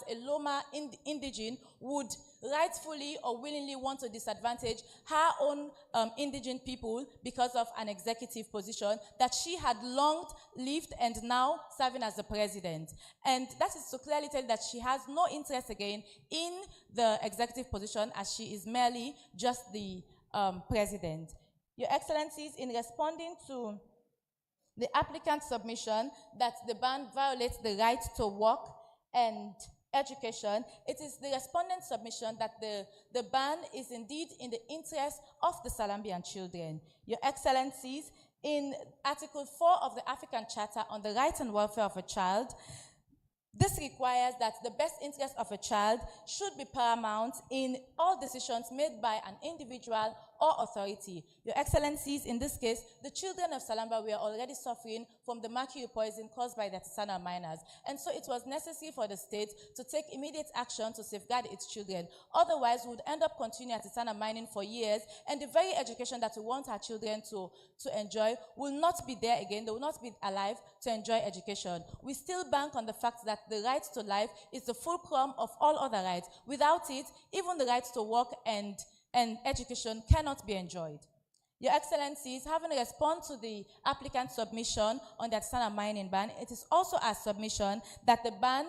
a Loma indigene would rightfully or willingly want to disadvantage her own indigene people because of an executive position that she had long lived and now serving as the president. And that is to clearly tell that she has no interest again in the executive position as she is merely just the president. Your Excellencies, in responding to the applicant's submission that the ban violates the right to work and education, it is the respondent's submission that the ban is indeed in the interest of the Salambian children. Your Excellencies, in Article 4 of the African Charter on the Rights and Welfare of a Child, this requires that the best interest of a child should be paramount in all decisions made by an individual or authority. Your Excellencies, in this case, the children of Salamba were already suffering from the mercury poison caused by the artisanal miners. And so it was necessary for the state to take immediate action to safeguard its children. Otherwise, we would end up continuing artisanal mining for years, and the very education that we want our children to enjoy will not be there again. They will not be alive to enjoy education. We still bank on the fact that the right to life is the fulcrum of all other rights. Without it, even the right to work and education cannot be enjoyed. Your Excellencies, having responded to the applicant's submission on the artisanal mining ban, it is also a submission that the ban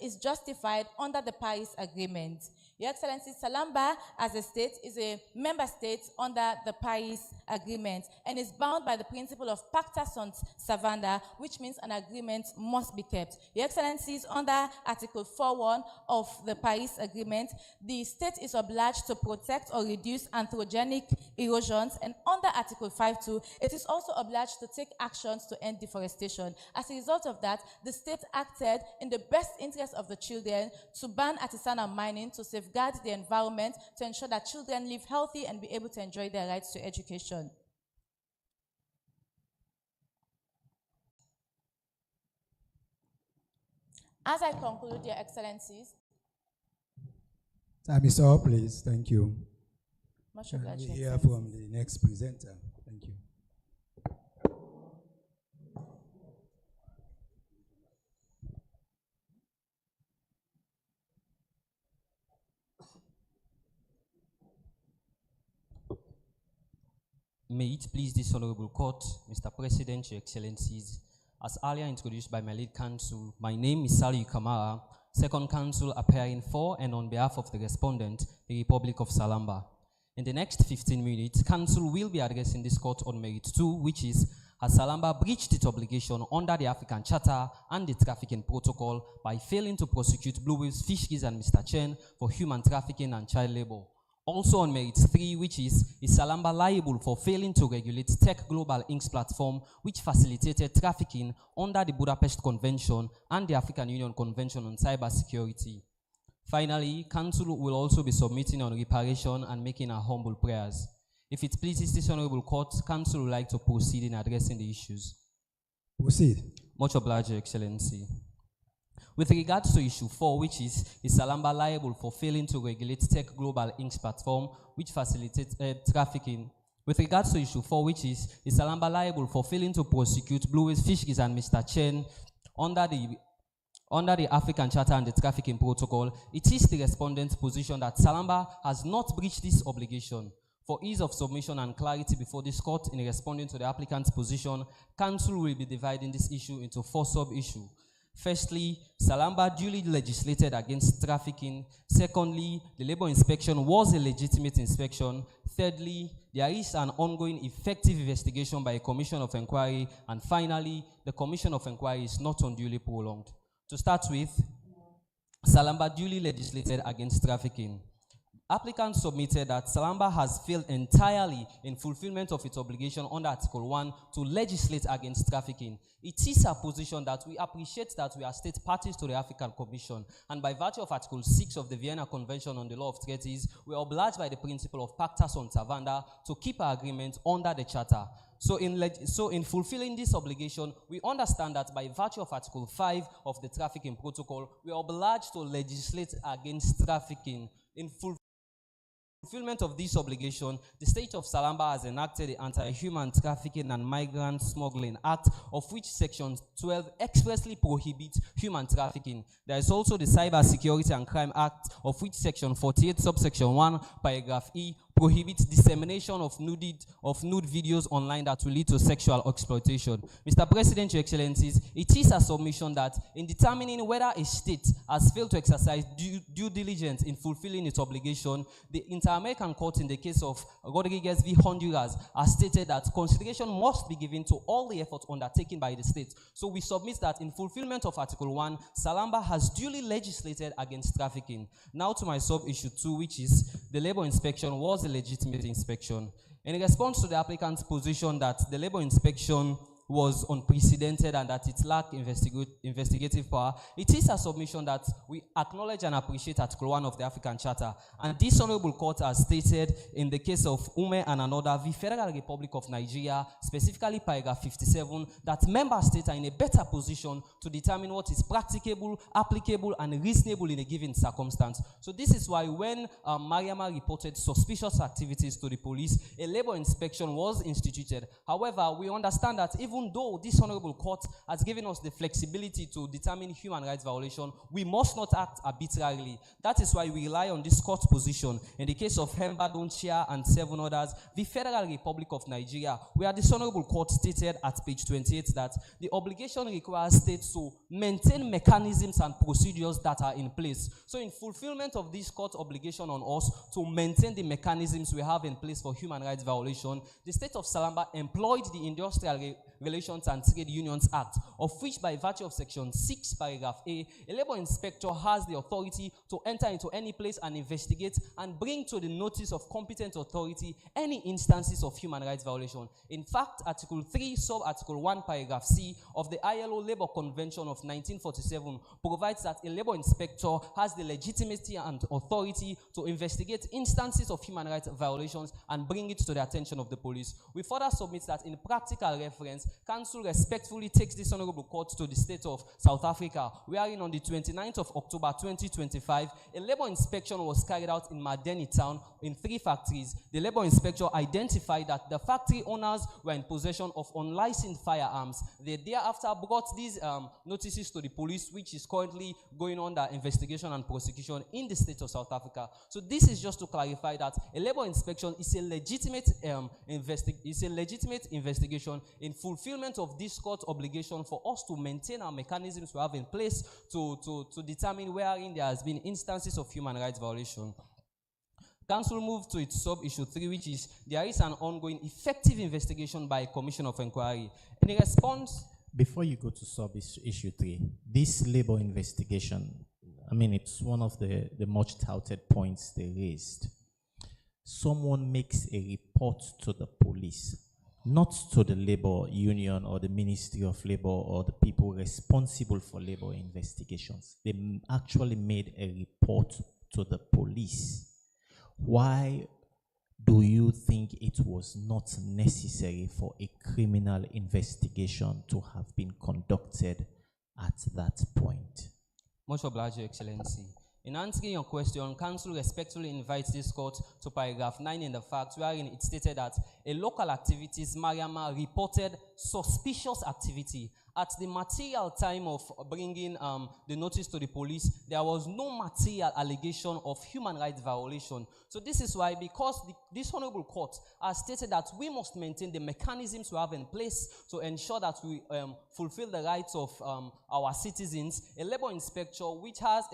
is justified under the Paris Agreement. Your Excellencies, Salamba as a state is a member state under the Paris Agreement and is bound by the principle of pacta sunt servanda, which means an agreement must be kept. Your Excellencies, under Article 4.1 of the Paris Agreement, the state is obliged to protect or reduce anthropogenic erosions, and under Article 5.2, it is also obliged to take actions to end deforestation. As a result of that, the state acted in the best interest of the children to ban artisanal mining, to safeguard the environment, to ensure that children live healthy and be able to enjoy their rights to education. As I conclude, Your Excellencies. Time is up, please. Thank you. Much Can obliged, we Your hear Excellency. from the next presenter? Thank you. May it please this Honorable Court, Mr. President, Your Excellencies, as earlier introduced by my lead counsel, my name is Saliu Kamara, second counsel appearing for and on behalf of the respondent, the Republic of Salamba. In the next 15 minutes, counsel will be addressing this court on merit 2, which is, has Salamba breached its obligation under the African Charter and the Trafficking Protocol by failing to prosecute Blue Whales Fisheries and Mr. Chen for human trafficking and child labor? Also on merit 3, which is Salamba liable for failing to regulate Tech Global Inc.'s platform, which facilitated trafficking under the Budapest Convention and the African Union Convention on Cybersecurity? Finally, counsel will also be submitting on reparation and making our humble prayers. If it pleases this Honorable Court, counsel would like to proceed in addressing the issues. Proceed. Much obliged, Your Excellency. With regards to issue 4, which is Salamba liable for failing to regulate Tech Global Inc.'s platform, which facilitates trafficking? With regards to issue 4, which is Salamba liable for failing to prosecute Blue Whales Fisheries and Mr. Chen under the African Charter and the Trafficking Protocol, it is the respondent's position that Salamba has not breached this obligation. For ease of submission and clarity before this court in responding to the applicant's position, counsel will be dividing this issue into 4 sub-issues. Firstly, Salamba duly legislated against trafficking. Secondly, the labor inspection was a legitimate inspection. Thirdly, there is an ongoing effective investigation by a commission of inquiry. And finally, the commission of inquiry is not unduly prolonged. To start with, Salamba duly legislated against trafficking. Applicants submitted that Salamba has failed entirely in fulfillment of its obligation under Article 1 to legislate against trafficking. It is our position that we appreciate that we are state parties to the African Commission, and by virtue of Article 6 of the Vienna Convention on the Law of Treaties, we are obliged by the principle of pacta sunt servanda to keep our agreement under the Charter. So in fulfilling this obligation, we understand that by virtue of Article 5 of the Trafficking Protocol, we are obliged to legislate against trafficking. In fulfillment of this obligation, the state of Salamba has enacted the Anti-Human Trafficking and Migrant Smuggling Act, of which Section 12 expressly prohibits human trafficking. There is also the Cyber Security and Crime Act, of which Section 48, subsection 1, paragraph E, prohibits dissemination of nude videos online that will lead to sexual exploitation. Mr. President, Your Excellencies, it is a submission that in determining whether a state has failed to exercise due diligence in fulfilling its obligation, the Inter-American Court in the case of Rodriguez v. Honduras has stated that consideration must be given to all the efforts undertaken by the state. So we submit that in fulfillment of Article 1, Salamba has duly legislated against trafficking. Now to my sub-issue 2, which is the labor inspection was a legitimate inspection. In response to the applicant's position that the labor inspection was unprecedented and that it lacked investigative power, it is a submission that we acknowledge and appreciate Article 1 of the African Charter. And this Honorable Court has stated in the case of Ume and another, the Federal Republic of Nigeria, specifically paragraph 57, that member states are in a better position to determine what is practicable, applicable, and reasonable in a given circumstance. So this is why when Mariama reported suspicious activities to the police, a labor inspection was instituted. However, we understand that even though this Honorable Court has given us the flexibility to determine human rights violation, we must not act arbitrarily. That is why we rely on this court's position. In the case of Hemba Donchia and 7 others, the Federal Republic of Nigeria, where this Honorable Court stated at page 28 that the obligation requires states to maintain mechanisms and procedures that are in place. So in fulfillment of this court's obligation on us to maintain the mechanisms we have in place for human rights violation, the state of Salamba employed the Industrial Relations and Trade Unions Act, of which by virtue of Section 6, paragraph A, a labor inspector has the authority to enter into any place and investigate and bring to the notice of competent authority any instances of human rights violation. In fact, Article 3, sub-Article 1, paragraph C of the ILO Labor Convention of 1947 provides that a labor inspector has the legitimacy and authority to investigate instances of human rights violations and bring it to the attention of the police. We further submit that in practical reference, Council respectfully takes this honorable court to the state of South Africa, wherein on the 29th of October 2025, a labor inspection was carried out in Madeni town in 3 factories. The labor inspector identified that the factory owners were in possession of unlicensed firearms. They thereafter brought these notices to the police, which is currently going under investigation and prosecution in the state of South Africa. So this is just to clarify that a labor inspection is a legitimate investigation in fulfillment of this court obligation for us to maintain our mechanisms we have in place to determine wherein there has been instances of human rights violation. Council moved to its sub-issue 3, which is there is an ongoing effective investigation by a commission of inquiry. In response... Before you go to sub-issue 3, this labor investigation, I mean, it's one of the much touted points they raised. Someone makes a report to the police, not to the labor union or the Ministry of Labor or the people responsible for labor investigations. They actually made a report to the police. Why do you think it was not necessary for a criminal investigation to have been conducted at that point? Much obliged, Your Excellency. In answering your question, Council respectfully invites this court to paragraph 9 in the fact wherein it stated that a local activities Mariama reported suspicious activity. At the material time of bringing the notice to the police, there was no material allegation of human rights violation. So this is why, because this honorable court has stated that we must maintain the mechanisms we have in place to ensure that we fulfill the rights of our citizens, a labor inspection which has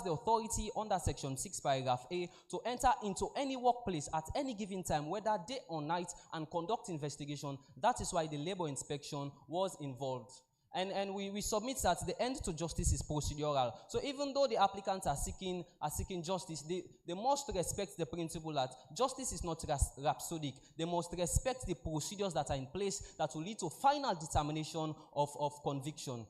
the authority under section 6 paragraph A to enter into any workplace at any given time, whether day or night, and conduct investigation. That is why the labor inspection was involved. And we submit that the end to justice is procedural. So even though the applicants are seeking justice, they must respect the principle that justice is not rhapsodic. They must respect the procedures that are in place that will lead to final determination of conviction.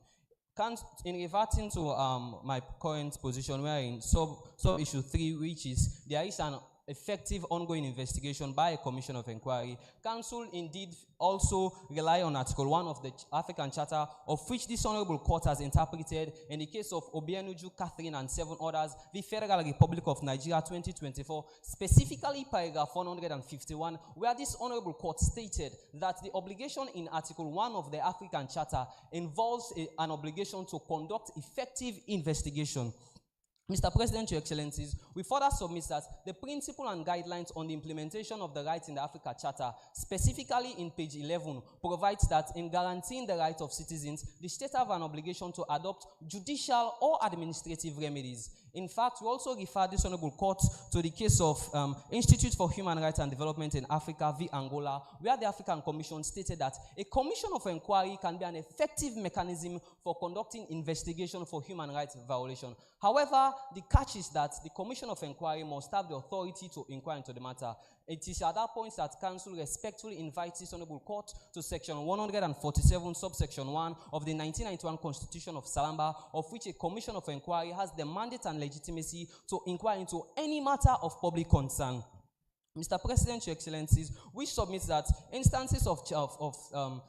In reverting to my current position, we are in sub-issue 3, which is there is an effective ongoing investigation by a commission of inquiry. Council indeed also rely on Article 1 of the African Charter, of which this honorable court has interpreted in the case of Obienuju, Catherine, and 7 others, the Federal Republic of Nigeria 2024, specifically paragraph 151, where this honorable court stated that the obligation in Article 1 of the African Charter involves an obligation to conduct effective investigation. Mr. President, Your Excellencies, we further submit that the principle and guidelines on the implementation of the rights in the Africa Charter, specifically in page 11, provides that in guaranteeing the rights of citizens, the state have an obligation to adopt judicial or administrative remedies. In fact, we also refer this honorable court to the case of Institute for Human Rights and Development in Africa v. Angola, where the African Commission stated that a commission of inquiry can be an effective mechanism for conducting investigation for human rights violation. However, the catch is that the commission of inquiry must have the authority to inquire into the matter. It is at that point that Council respectfully invites this honorable court to section 147, subsection 1 of the 1991 Constitution of Salamba, of which a commission of inquiry has the mandate and legitimacy to inquire into any matter of public concern. Mr. President, Your Excellencies, we submit that instances of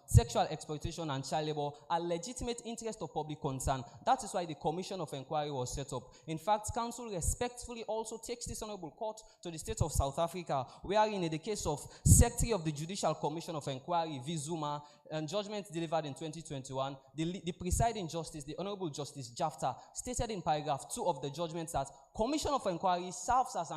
sexual exploitation and child labor are legitimate interest of public concern. That is why the Commission of Inquiry was set up. In fact, Council respectfully also takes this honorable court to the state of South Africa, wherein in the case of Secretary of the Judicial Commission of Inquiry, V. Zuma, and judgment delivered in 2021, the presiding justice, the Honorable Justice Jafta, stated in paragraph 2 of the judgment that Commission of Inquiry serves as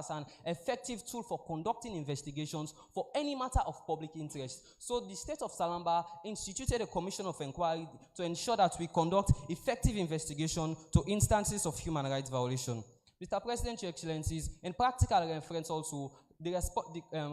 an effective tool for conducting investigations for any matter of public interest. So the state of Salamba instituted a Commission of Inquiry to ensure that we conduct effective investigation to instances of human rights violation. Mr. President, Your Excellencies, in practical reference also, the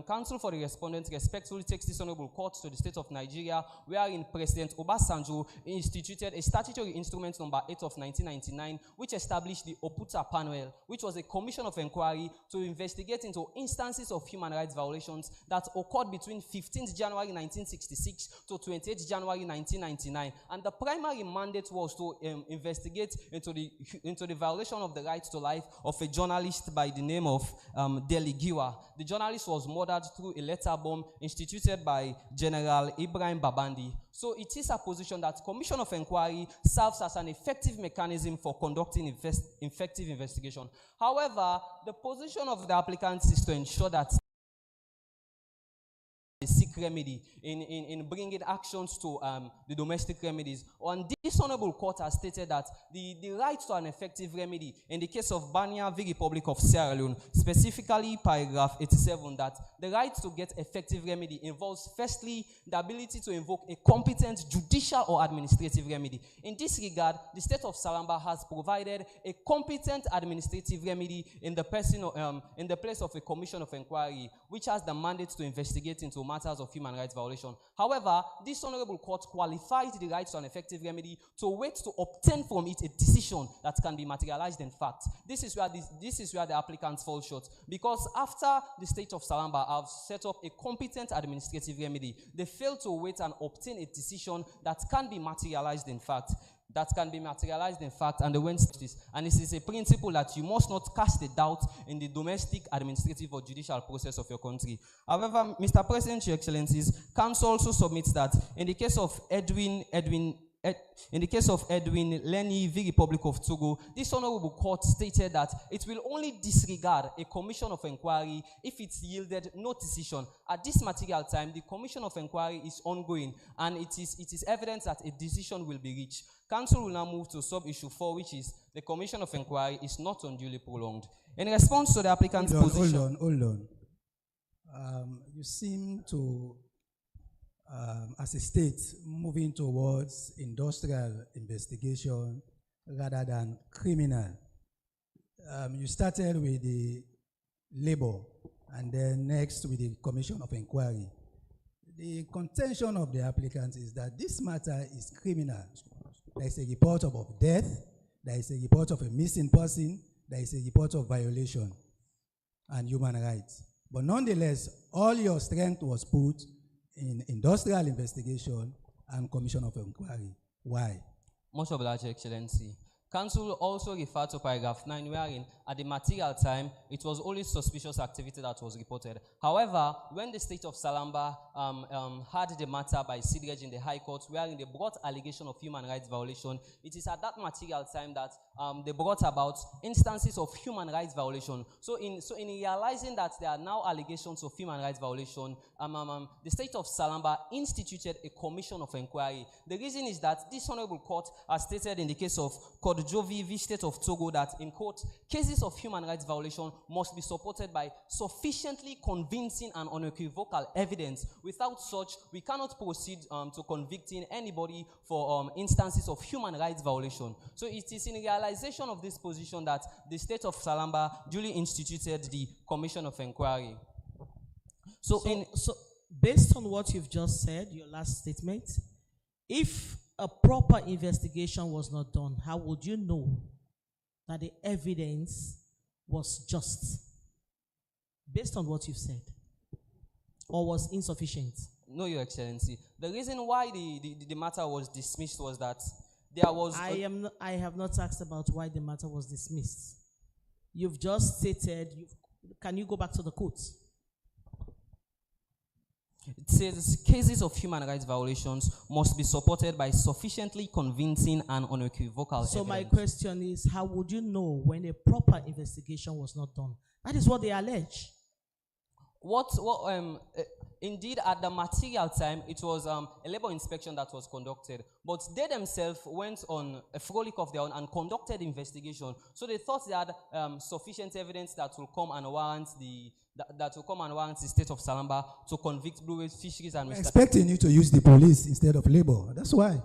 Council for the Respondent respectfully takes this honorable court to the state of Nigeria, wherein President Obasanjo instituted a statutory instrument number 8 of 1999, which established the Oputa Panel, which was a commission of inquiry to investigate into instances of human rights violations that occurred between 15th January 1966 to 28th January 1999. And the primary mandate was to investigate into the violation of the right to life of a journalist by the name of Deligiwa. the journalist was murdered through a letter bomb instituted by General Ibrahim Babandi. So it is a position that Commission of Inquiry serves as an effective mechanism for conducting effective investigation. However, the position of the applicants is to ensure that seek remedy in bringing actions to the domestic remedies. And this honorable court has stated that the right to an effective remedy in the case of Bania v. Republic of Sierra Leone, specifically paragraph 87, that the right to get effective remedy involves firstly the ability to invoke a competent judicial or administrative remedy. In this regard, the state of Salamba has provided a competent administrative remedy in the person in the place of a commission of inquiry, which has the mandate to investigate into matters of human rights violation. However, this honorable court qualified the right to an effective remedy to wait to obtain from it a decision that can be materialized in fact. This is where the applicants fall short, because after the state of Salamba have set up a competent administrative remedy, they fail to wait and obtain a decision that can be materialized in fact. And the went justice. And this is a principle that you must not cast a doubt in the domestic, administrative, or judicial process of your country. However, Mr. President, Your Excellencies, Council also submits that in the case of Edwin Lenny v. Republic of Togo, this honorable court stated that it will only disregard a commission of inquiry if it's yielded no decision. At this material time, the commission of inquiry is ongoing, and it is evident that a decision will be reached. Council will now move to sub-issue 4, which is the commission of inquiry is not unduly prolonged. In response to the applicant's position... Hold on. You seem to, as a state, moving towards industrial investigation rather than criminal. You started with the labor and then next with the commission of inquiry. The contention of the applicant is that this matter is criminal. There is a report of death, there is a report of a missing person, there is a report of violation and human rights. But nonetheless, all your strength was put in industrial investigation and commission of inquiry. Why? Much obliged, Your Excellency. Council also referred to paragraph 9, wherein at the material time, it was only suspicious activity that was reported. However, when the state of Salamba had the matter by Sidrej in the High Court, wherein they brought allegation of human rights violation, it is at that material time that they brought about instances of human rights violation. So in realizing that there are now allegations of human rights violation, the state of Salamba instituted a commission of inquiry. The reason is that this honorable court has stated in the case of Kodjovi v. State of Togo that, in quote, cases of human rights violation must be supported by sufficiently convincing and unequivocal evidence. Without such, we cannot proceed to convicting anybody for instances of human rights violation. So it is in realization of this position that the state of Salamba duly instituted the commission of inquiry. So based on what you've just said, your last statement, if a proper investigation was not done, how would you know that the evidence was just, based on what you've said, or was insufficient? No, Your Excellency. The reason why the matter was dismissed was that there was... I have not asked about why the matter was dismissed. You've just stated, can you go back to the quotes? It says cases of human rights violations must be supported by sufficiently convincing and unequivocal evidence. So my question is, how would you know when a proper investigation was not done? That is what they allege. Indeed, at the material time, it was a labor inspection that was conducted. But they themselves went on a frolic of their own and conducted investigation. So they thought they had sufficient evidence that will come and warrant the state of Salamba to convict Blue Whale Fisheries and Mr. Expecting you to use the police instead of labor. That's why.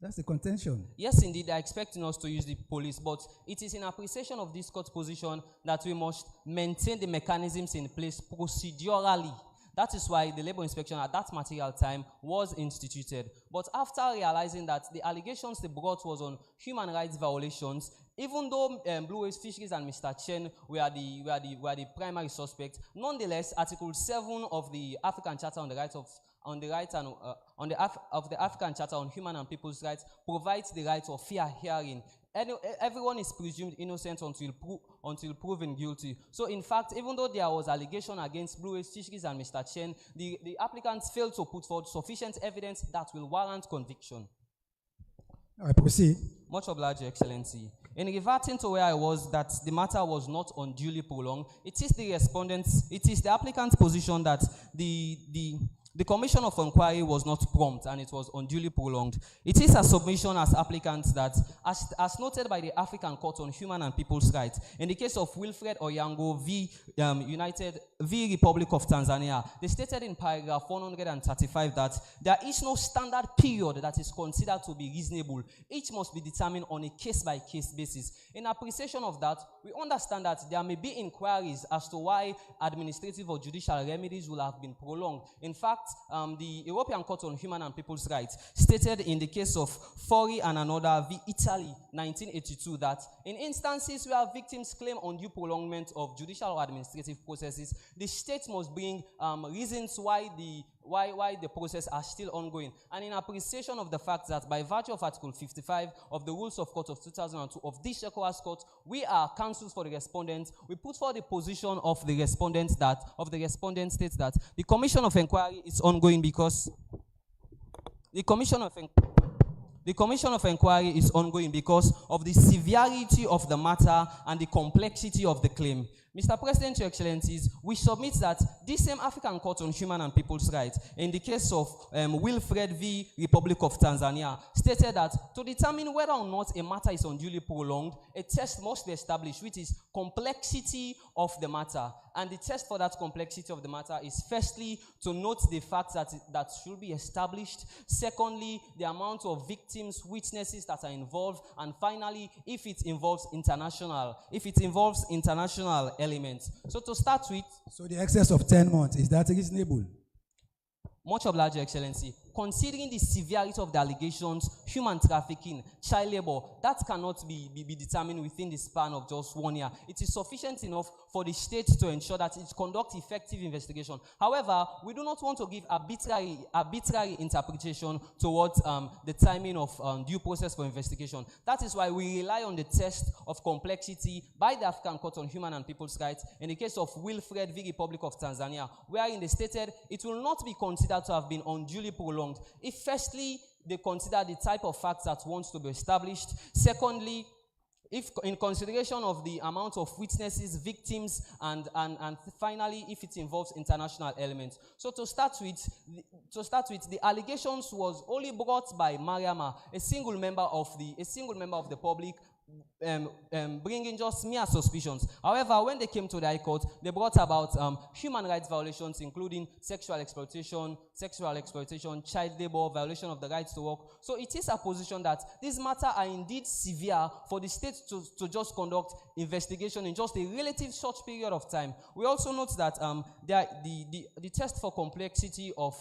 That's the contention. Yes, indeed, they're expecting us to use the police, but it is in appreciation of this court position that we must maintain the mechanisms in place procedurally. That is why the labor inspection at that material time was instituted. But after realizing that the allegations they brought was on human rights violations, even though Blue Whale Fisheries and Mr. Chen were the primary suspects, nonetheless, Article 7 of the African Charter on the Rights of the African Charter on Human and People's Rights provides the right of fair hearing. Everyone is presumed innocent until proven guilty. So in fact, even though there was allegation against Blue Wave Fisheries and Mr. Chen, the applicants failed to put forward sufficient evidence that will warrant conviction. I proceed. Much obliged, Your Excellency. In reverting to where I was, that the matter was not unduly prolonged, it is the applicant's position that the commission of inquiry was not prompt and it was unduly prolonged. It is a submission as applicants that, as noted by the African Court on Human and People's Rights, in the case of Wilfred Oyango v. Republic of Tanzania, they stated in paragraph 135 that there is no standard period that is considered to be reasonable. Each must be determined on a case-by-case basis. In appreciation of that, we understand that there may be inquiries as to why administrative or judicial remedies will have been prolonged. In fact, the European Court on Human and People's Rights stated in the case of Fori and another v. Italy, 1982, that in instances where victims claim undue prolongment of judicial or administrative processes, the state must bring reasons why the process are still ongoing. And in appreciation of the fact that by virtue of Article 55 of the Rules of Court of 2002 of this ECOWAS Court, we are counsels for the respondent. We put forward the position of the respondent states that the commission of inquiry is ongoing because the commission of inquiry is ongoing because of the severity of the matter and the complexity of the claim. Mr. President, Your Excellencies, we submit that this same African Court on Human and People's Rights, in the case of Wilfred v. Republic of Tanzania, stated that to determine whether or not a matter is unduly prolonged, a test must be established, which is complexity of the matter. And the test for that complexity of the matter is firstly to note the facts that should be established, secondly, the amount of victims, witnesses that are involved, and finally, if it involves international elements. So to start with, so the excess of 10 months, is that reasonable? Much obliged, Your Excellency. Considering the severity of the allegations, human trafficking, child labor, that cannot be determined within the span of just 1 year. It is sufficient enough for the state to ensure that it conducts effective investigation. However, we do not want to give arbitrary interpretation towards the timing of due process for investigation. That is why we rely on the test of complexity by the African Court on Human and People's Rights in the case of Wilfred v. Republic of Tanzania, wherein they stated it will not be considered to have been unduly prolonged if firstly they consider the type of facts that wants to be established, secondly, if in consideration of the amount of witnesses, victims, and finally, if it involves international elements. So to start with, the allegations was only brought by Mariama, a single member of the public, bringing just mere suspicions. However, when they came to the High Court, they brought about human rights violations, including sexual exploitation, child labor, violation of the rights to work. So it is a position that these matters are indeed severe for the state to just conduct investigation in just a relative short period of time. We also note that the test for complexity of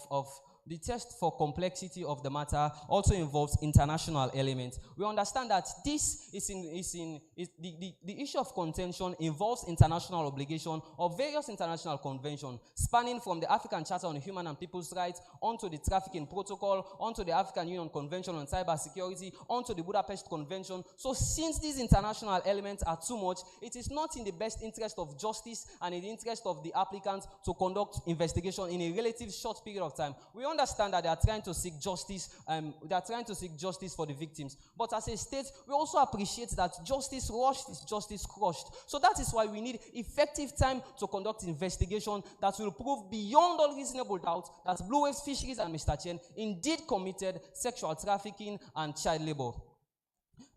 the matter also involves international elements. We understand that this the issue of contention involves international obligation of various international conventions spanning from the African Charter on Human and People's Rights onto the Trafficking Protocol, onto the African Union Convention on Cybersecurity, onto the Budapest Convention. So since these international elements are too much, it is not in the best interest of justice and in the interest of the applicants to conduct investigation in a relative short period of time. We understand that they are trying to seek justice. They are trying to seek justice for the victims. But as a state, we also appreciate that justice rushed is justice crushed. So that is why we need effective time to conduct investigation that will prove beyond all reasonable doubt that Blue Wave Fisheries and Mr. Chen indeed committed sexual trafficking and child labor.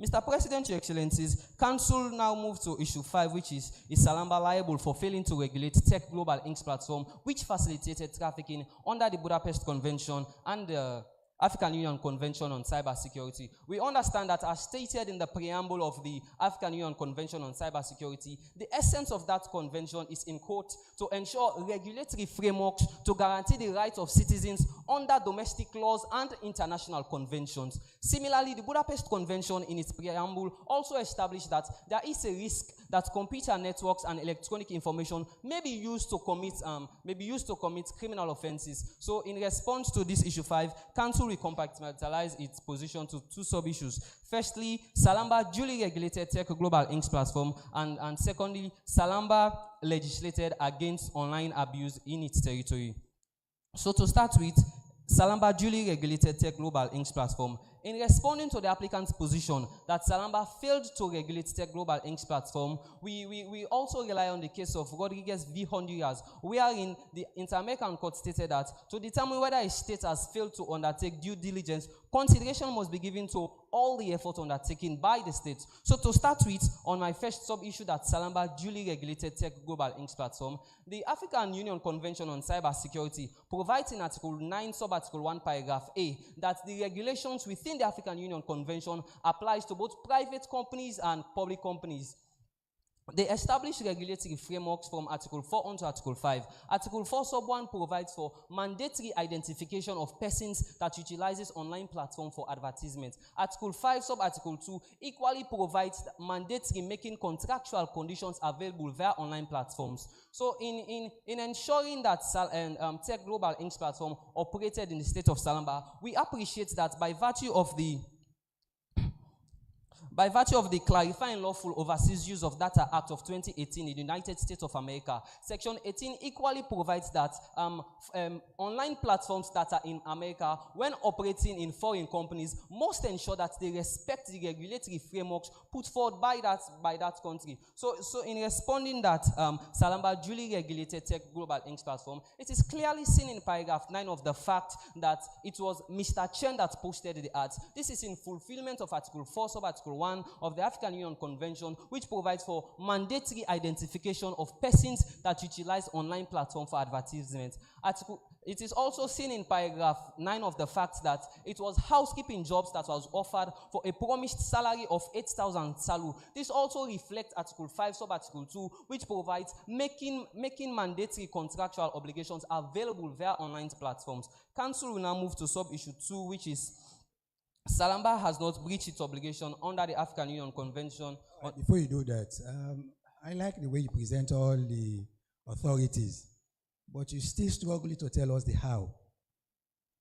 Mr. President, Your Excellencies, Council now move to issue 5, which is Salamba liable for failing to regulate Tech Global Inc.'s platform, which facilitated trafficking under the Budapest Convention and the African Union Convention on Cybersecurity. We understand that, as stated in the preamble of the African Union Convention on Cybersecurity, the essence of that convention is, in quote, to ensure regulatory frameworks to guarantee the rights of citizens under domestic laws and international conventions. Similarly, the Budapest Convention, in its preamble, also established that there is a risk that computer networks and electronic information may be used to commit criminal offenses. So, in response to this issue 5, Council will compartmentalize its position to 2 sub-issues. Firstly, Salamba duly regulated Tech Global Inc.'s platform, and secondly, Salamba legislated against online abuse in its territory. So, to start with, Salamba duly regulated Tech Global Inc.'s platform. In responding to the applicant's position that Salamba failed to regulate Tech Global Inc.'s platform, we also rely on the case of Rodriguez v. Honduras, wherein the Inter-American Court stated that to determine whether a state has failed to undertake due diligence, consideration must be given to all the effort undertaken by the state. So, to start with, on my first sub-issue that Salamba duly regulated Tech Global Inc.'s platform, the African Union Convention on Cybersecurity provides in Article 9, Sub-Article 1, Paragraph A, that the regulations within the African Union Convention applies to both private companies and public companies. They establish regulatory frameworks from Article 4 on to Article 5. Article 4 sub 1 provides for mandatory identification of persons that utilizes online platform for advertisement. Article 5 sub Article 2 equally provides mandatory making contractual conditions available via online platforms. So in ensuring that Tech Global Inc.'s platform operated in the state of Salamba, we appreciate that by virtue of the Clarifying Lawful Overseas Use of Data Act of 2018 in the United States of America, Section 18 equally provides that online platforms that are in America, when operating in foreign companies, must ensure that they respect the regulatory frameworks put forward by that country. So in responding that Salamba duly regulated Tech Global Inc.'s platform, it is clearly seen in paragraph 9 of the fact that it was Mr. Chen that posted the ads. This is in fulfillment of Article 4 sub Article 1 of the African Union Convention, which provides for mandatory identification of persons that utilize online platform for advertisement. It is also seen in paragraph 9 of the fact that it was housekeeping jobs that was offered for a promised salary of 8,000 salu. This also reflects Article 5 sub Article 2, which provides making mandatory contractual obligations available via online platforms. Council will now move to sub issue 2, which is Salamba has not breached its obligation under the African Union Convention. Before you do that, I like the way you present all the authorities, but you still struggle to tell us the how.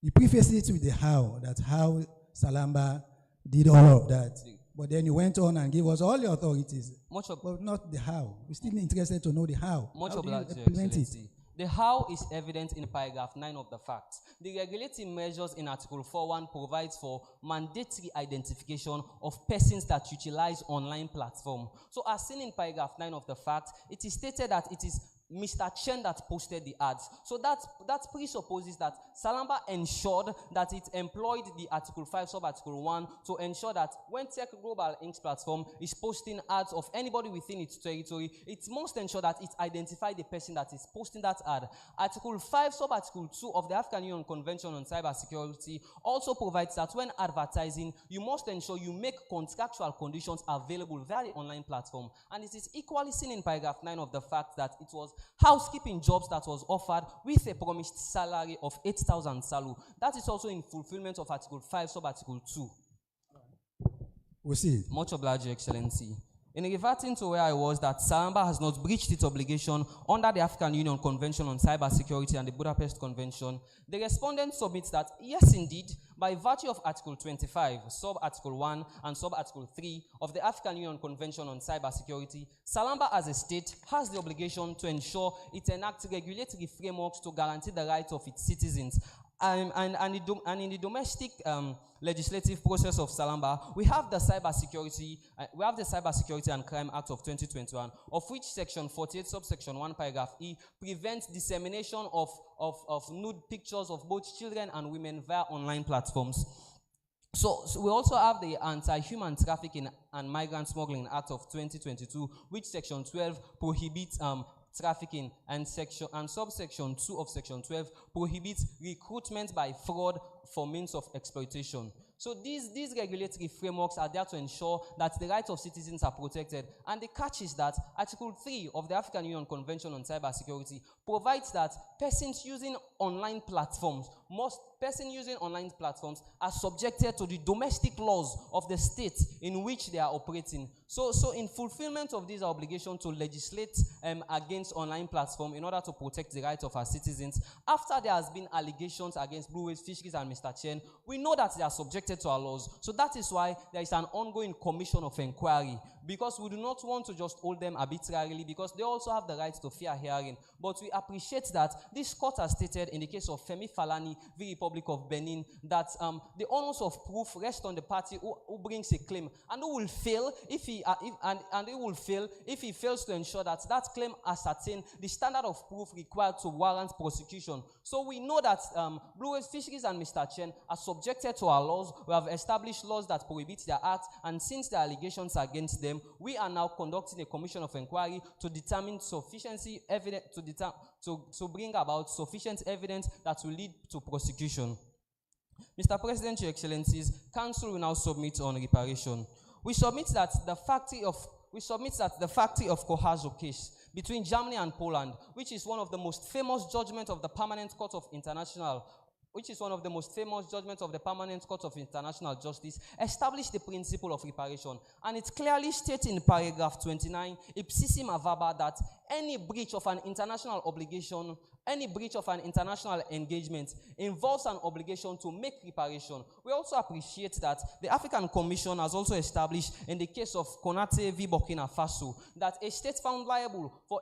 You preface it with the how, that how Salamba did all of that, but then you went on and gave us all the authorities, but not the how. We're still interested to know the how. Much how obliged, do you implement it? The how is evident in paragraph 9 of the facts. The regulatory measures in Article 4.1 provides for mandatory identification of persons that utilize online platform. So as seen in paragraph 9 of the facts, it is stated that it is Mr. Chen that posted the ads. So that presupposes that Salamba ensured that it employed the Article 5 sub Article 1 to ensure that when Tech Global Inc.'s platform is posting ads of anybody within its territory, it must ensure that it identifies the person that is posting that ad. Article 5 sub Article 2 of the African Union Convention on Cybersecurity also provides that when advertising, you must ensure you make contractual conditions available via the online platform. And it is equally seen in paragraph 9 of the fact that it was housekeeping jobs that was offered with a promised salary of 8,000 salu. That is also in fulfillment of Article 5 sub Article 2. We'll see. Much obliged, Your Excellency. In reverting to where I was, that Salamba has not breached its obligation under the African Union Convention on Cybersecurity and the Budapest Convention, the respondent submits that, yes, indeed, by virtue of Article 25, Sub-Article 1 and Sub-Article 3 of the African Union Convention on Cybersecurity, Salamba as a state has the obligation to ensure it enacts regulatory frameworks to guarantee the rights of its citizens. And in the domestic legislative process of Salamba, we have the Cybersecurity and Crime Act of 2021, of which Section 48, subsection 1, paragraph E, prevents dissemination of nude pictures of both children and women via online platforms. So we also have the Anti-Human Trafficking and Migrant Smuggling Act of 2022, which Section 12 prohibits trafficking, and subsection 2 of Section 12 prohibits recruitment by fraud for means of exploitation. So these regulatory frameworks are there to ensure that the rights of citizens are protected. And the catch is that Article 3 of the African Union Convention on Cybersecurity provides that persons using online platforms are subjected to the domestic laws of the state in which they are operating. So in fulfillment of this obligation to legislate against online platform in order to protect the rights of our citizens, after there has been allegations against Blue Whale Fisheries and Mr. Chen, we know that they are subjected to our laws. So that is why there is an ongoing commission of inquiry, because we do not want to just hold them arbitrarily, because they also have the right to fair hearing. But we appreciate that this court has stated in the case of Femi Falani v. Republic of Benin that the onus of proof rests on the party who brings a claim, and who will fail if he fails to ensure that that claim ascertain the standard of proof required to warrant prosecution. So we know that Blue Whale Fisheries and Mr. Chen are subjected to our laws. We have established laws that prohibit their acts, and since the allegations against them, we are now conducting a commission of inquiry to determine sufficiency evidence to bring about sufficient evidence that will lead to prosecution. Mr. President, Your Excellencies, Council will now submit on reparation. We submit that the factory of Kohazo case between Germany and Poland, which is one of the most famous judgments of the Permanent Court of International Justice, established the principle of reparation. And it clearly states in paragraph 29, ipsissima verba, that any breach of an international obligation, any breach of an international engagement involves an obligation to make reparation. We also appreciate that the African Commission has also established in the case of Konate v. Burkina Faso that a state found liable for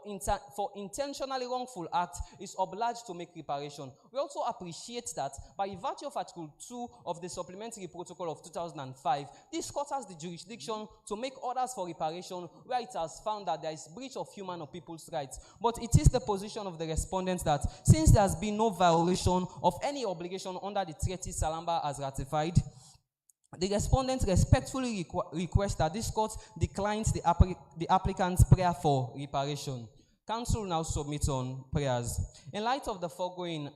intentionally wrongful act is obliged to make reparation. We also appreciate that by virtue of Article 2 of the Supplementary Protocol of 2005, this court has the jurisdiction to make orders for reparation where it has found that there is breach of human or people's rights. But it is the position of the respondents that since there has been no violation of any obligation under the treaty Salamba has ratified, the respondents respectfully request that this court declines the applicant's prayer for reparation. Council will now submit on prayers. In light of the foregoing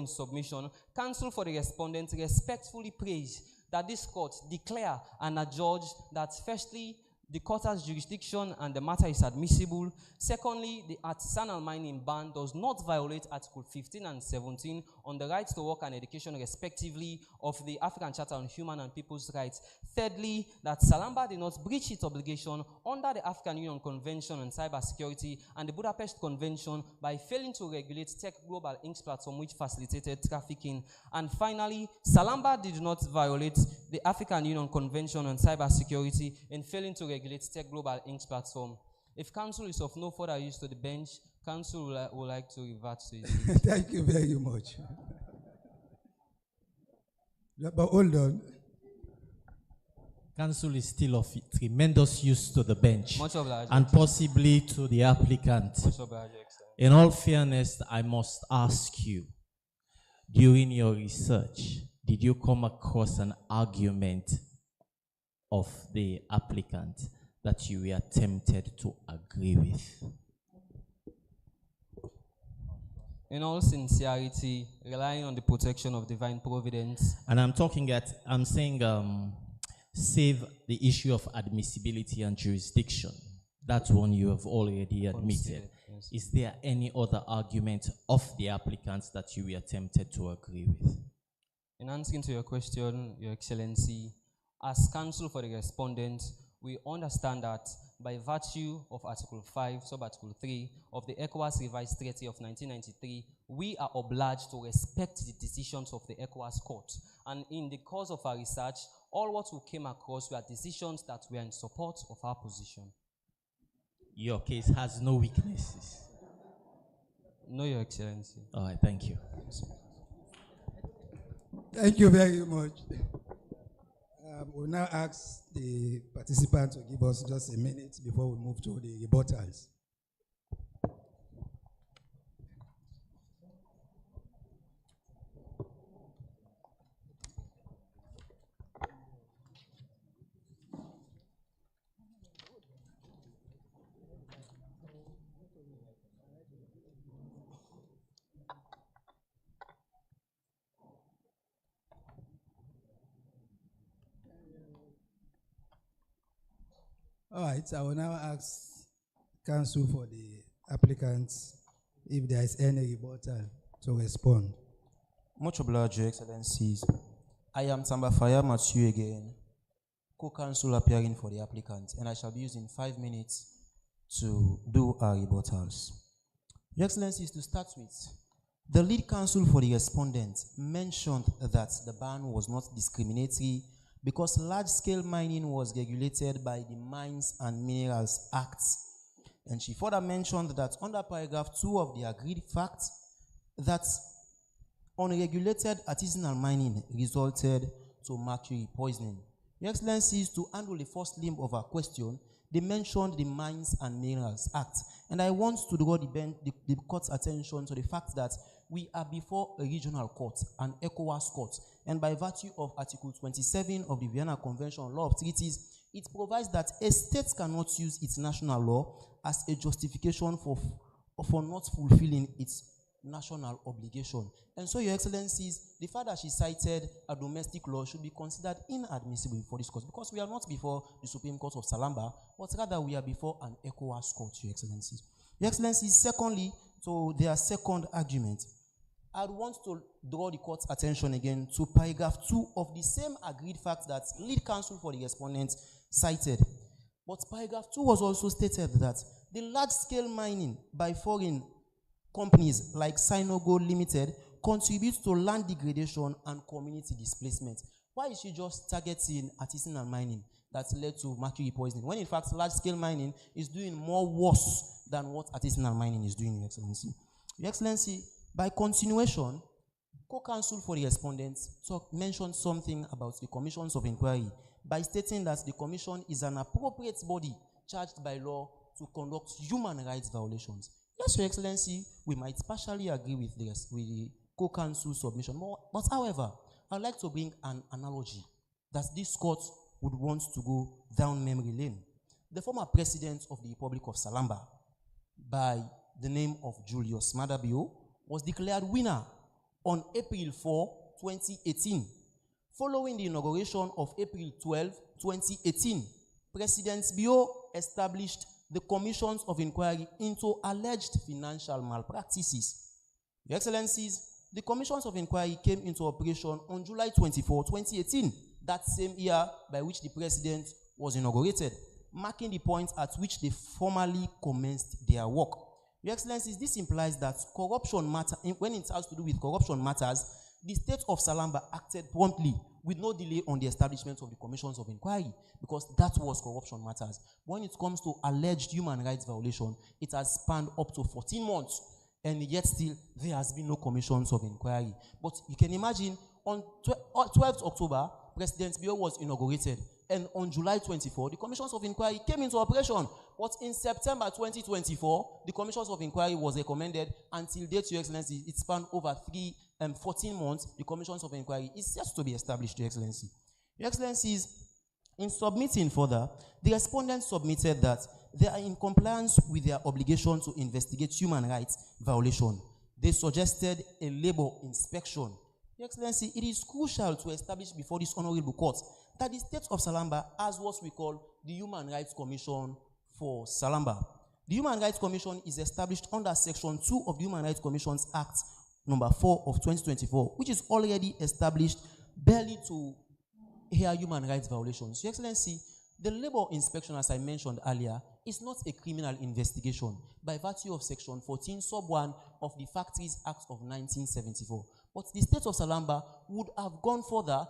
submission, Council for the respondents respectfully prays that this court declare and adjudge that firstly, the court has jurisdiction and the matter is admissible. Secondly, the artisanal mining ban does not violate Article 15 and 17 on the rights to work and education respectively of the African Charter on Human and People's Rights. Thirdly, that Salamba did not breach its obligation under the African Union Convention on Cybersecurity and the Budapest Convention by failing to regulate Tech Global Inc.'s platform which facilitated trafficking. And finally, Salamba did not violate the African Union Convention on Cybersecurity in failing to regulate Tech Global Inc.'s platform. If Council is of no further use to the bench, Council would like to revert to it. Thank you very much. But hold on. Council is still of tremendous use to the bench Much obliged, and possibly to the applicant. Much obliged, In all fairness, I must ask you, during your research, did you come across an argument of the applicant that you were tempted to agree with? In all sincerity, relying on the protection of divine providence. And I'm saying, save the issue of admissibility and jurisdiction. That one you have already admitted. Yes. Is there any other argument of the applicants that you were tempted to agree with? In answering to your question, Your Excellency, as counsel for the respondent, we understand that by virtue of Article 5, Sub-Article 3 of the ECOWAS Revised Treaty of 1993, we are obliged to respect the decisions of the ECOWAS Court. And in the course of our research, all what we came across were decisions that were in support of our position. Your case has no weaknesses. No, Your Excellency. All right, thank you. Thank you very much. We'll now ask the participants to give us just a minute before we move to the rebuttals. All right, I will now ask counsel for the applicants if there is any rebuttal to respond. Much obliged, Your Excellencies. I am Tambafaya Matthew again, co-counsel appearing for the applicant, and I shall be using 5 minutes to do our rebuttals. Your Excellencies, to start with, the lead counsel for the respondent mentioned that the ban was not discriminatory because large-scale mining was regulated by the Mines and Minerals Act. And she further mentioned that under paragraph 2 of the agreed fact, that unregulated artisanal mining resulted to mercury poisoning. Your Excellencies, to handle the first limb of our question, they mentioned the Mines and Minerals Act. And I want to draw the court's attention to the fact that we are before a regional court, an ECOWAS court, and by virtue of Article 27 of the Vienna Convention on Law of Treaties, it provides that a state cannot use its national law as a justification for not fulfilling its national obligation. And so, Your Excellencies, the fact that she cited a domestic law should be considered inadmissible before this court, because we are not before the Supreme Court of Salamba, but rather we are before an ECOWAS court, Your Excellencies. Your Excellencies, secondly, to their second argument, I want to draw the court's attention again to paragraph 2 of the same agreed fact that lead counsel for the respondent cited. But paragraph 2 was also stated that the large-scale mining by foreign companies like Sinogo Limited contributes to land degradation and community displacement. Why is she just targeting artisanal mining that led to mercury poisoning, when in fact large-scale mining is doing more worse than what artisanal mining is doing, Your Excellency? Your Excellency, by continuation, co-counsel for the respondents mentioned something about the commissions of inquiry by stating that the commission is an appropriate body charged by law to conduct human rights violations. Yes, Your Excellency, we might partially agree with the co-counsel submission, but however, I'd like to bring an analogy that this court would want to go down memory lane. The former president of the Republic of Salamba, by the name of Julius Madabio, was declared winner on April 4, 2018. Following the inauguration of April 12, 2018, President Bio established the commissions of inquiry into alleged financial malpractices. Your Excellencies, the commissions of inquiry came into operation on July 24, 2018, that same year by which the president was inaugurated, marking the point at which they formally commenced their work. Your Excellencies, this implies that corruption matter, when it has to do with corruption matters, the state of Salamba acted promptly with no delay on the establishment of the commissions of inquiry, because that was corruption matters. When it comes to alleged human rights violation, it has spanned up to 14 months, and yet still there has been no commissions of inquiry. But you can imagine, on 12th October, President Bio was inaugurated, and on July 24, the commissions of inquiry came into operation. But in September 2024, the commissions of inquiry was recommended. Until date, Your Excellency, it spanned over 14 months. The commissions of inquiry is yet to be established, Your Excellency. Your Excellencies, in submitting further, the respondents submitted that they are in compliance with their obligation to investigate human rights violation. They suggested a labor inspection. Your Excellency, it is crucial to establish before this honorable court that the state of Salamba has what we call the Human Rights Commission for Salamba. The Human Rights Commission is established under Section 2 of the Human Rights Commissions Act number 4 of 2024, which is already established barely to hear human rights violations. Your Excellency, the labor inspection, as I mentioned earlier, is not a criminal investigation by virtue of Section 14, Sub 1 of the Factories Act of 1974. But the state of Salamba would have gone further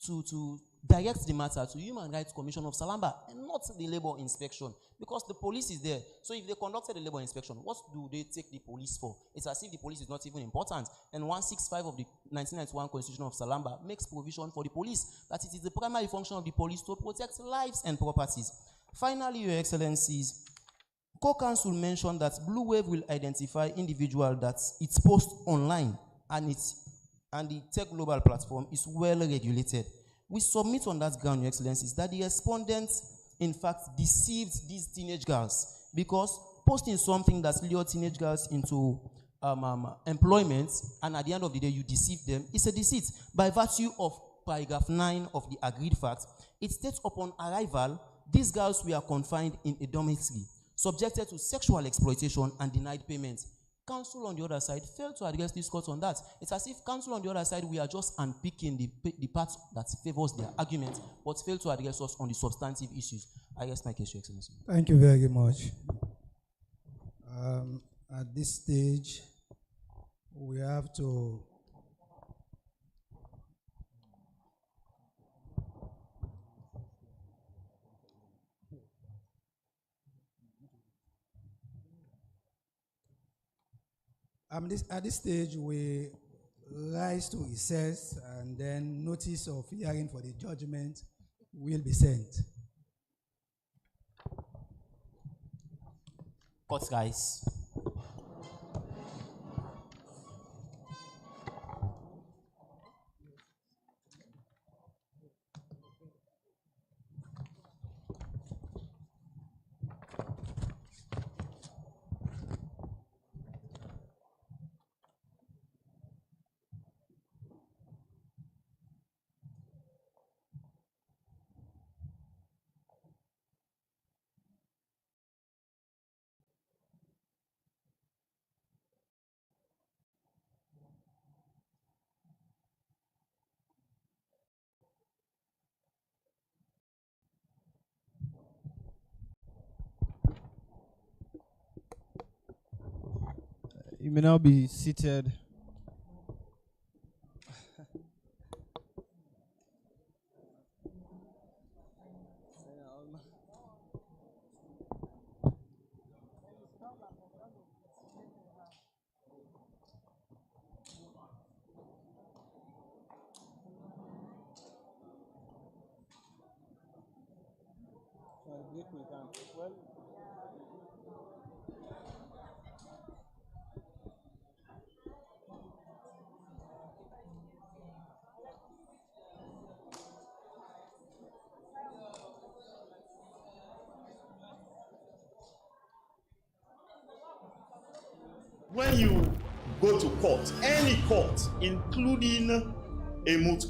to direct the matter to Human Rights Commission of Salamba and not the labor inspection, because the police is there. So if they conducted a labor inspection, what do they take the police for? It's as if the police is not even important. And 165 of the 1991 Constitution of Salamba makes provision for the police, that it is the primary function of the police to protect lives and properties. Finally, Your Excellencies, co-counsel mentioned that Blue Wave will identify individual that its post online and the Tech Global platform is well regulated. We submit on that ground, Your Excellencies, that the respondents, in fact, deceived these teenage girls, because posting something that lured teenage girls into employment, and at the end of the day you deceive them, is a deceit. By virtue of paragraph 9 of the agreed fact, it states upon arrival, These girls were confined in a dormitory, subjected to sexual exploitation and denied payment. Council on the other side failed to address this court on that. It's as if council on the other side, we are just unpicking the part that favors their argument, but failed to address us on the substantive issues. I rest my case, Your Excellency. Thank you very much. At this stage, we have to at this stage, we rise to recess, and then notice of hearing for the judgment will be sent. Court rise. You may now be seated. When you go to court, any court, including a moot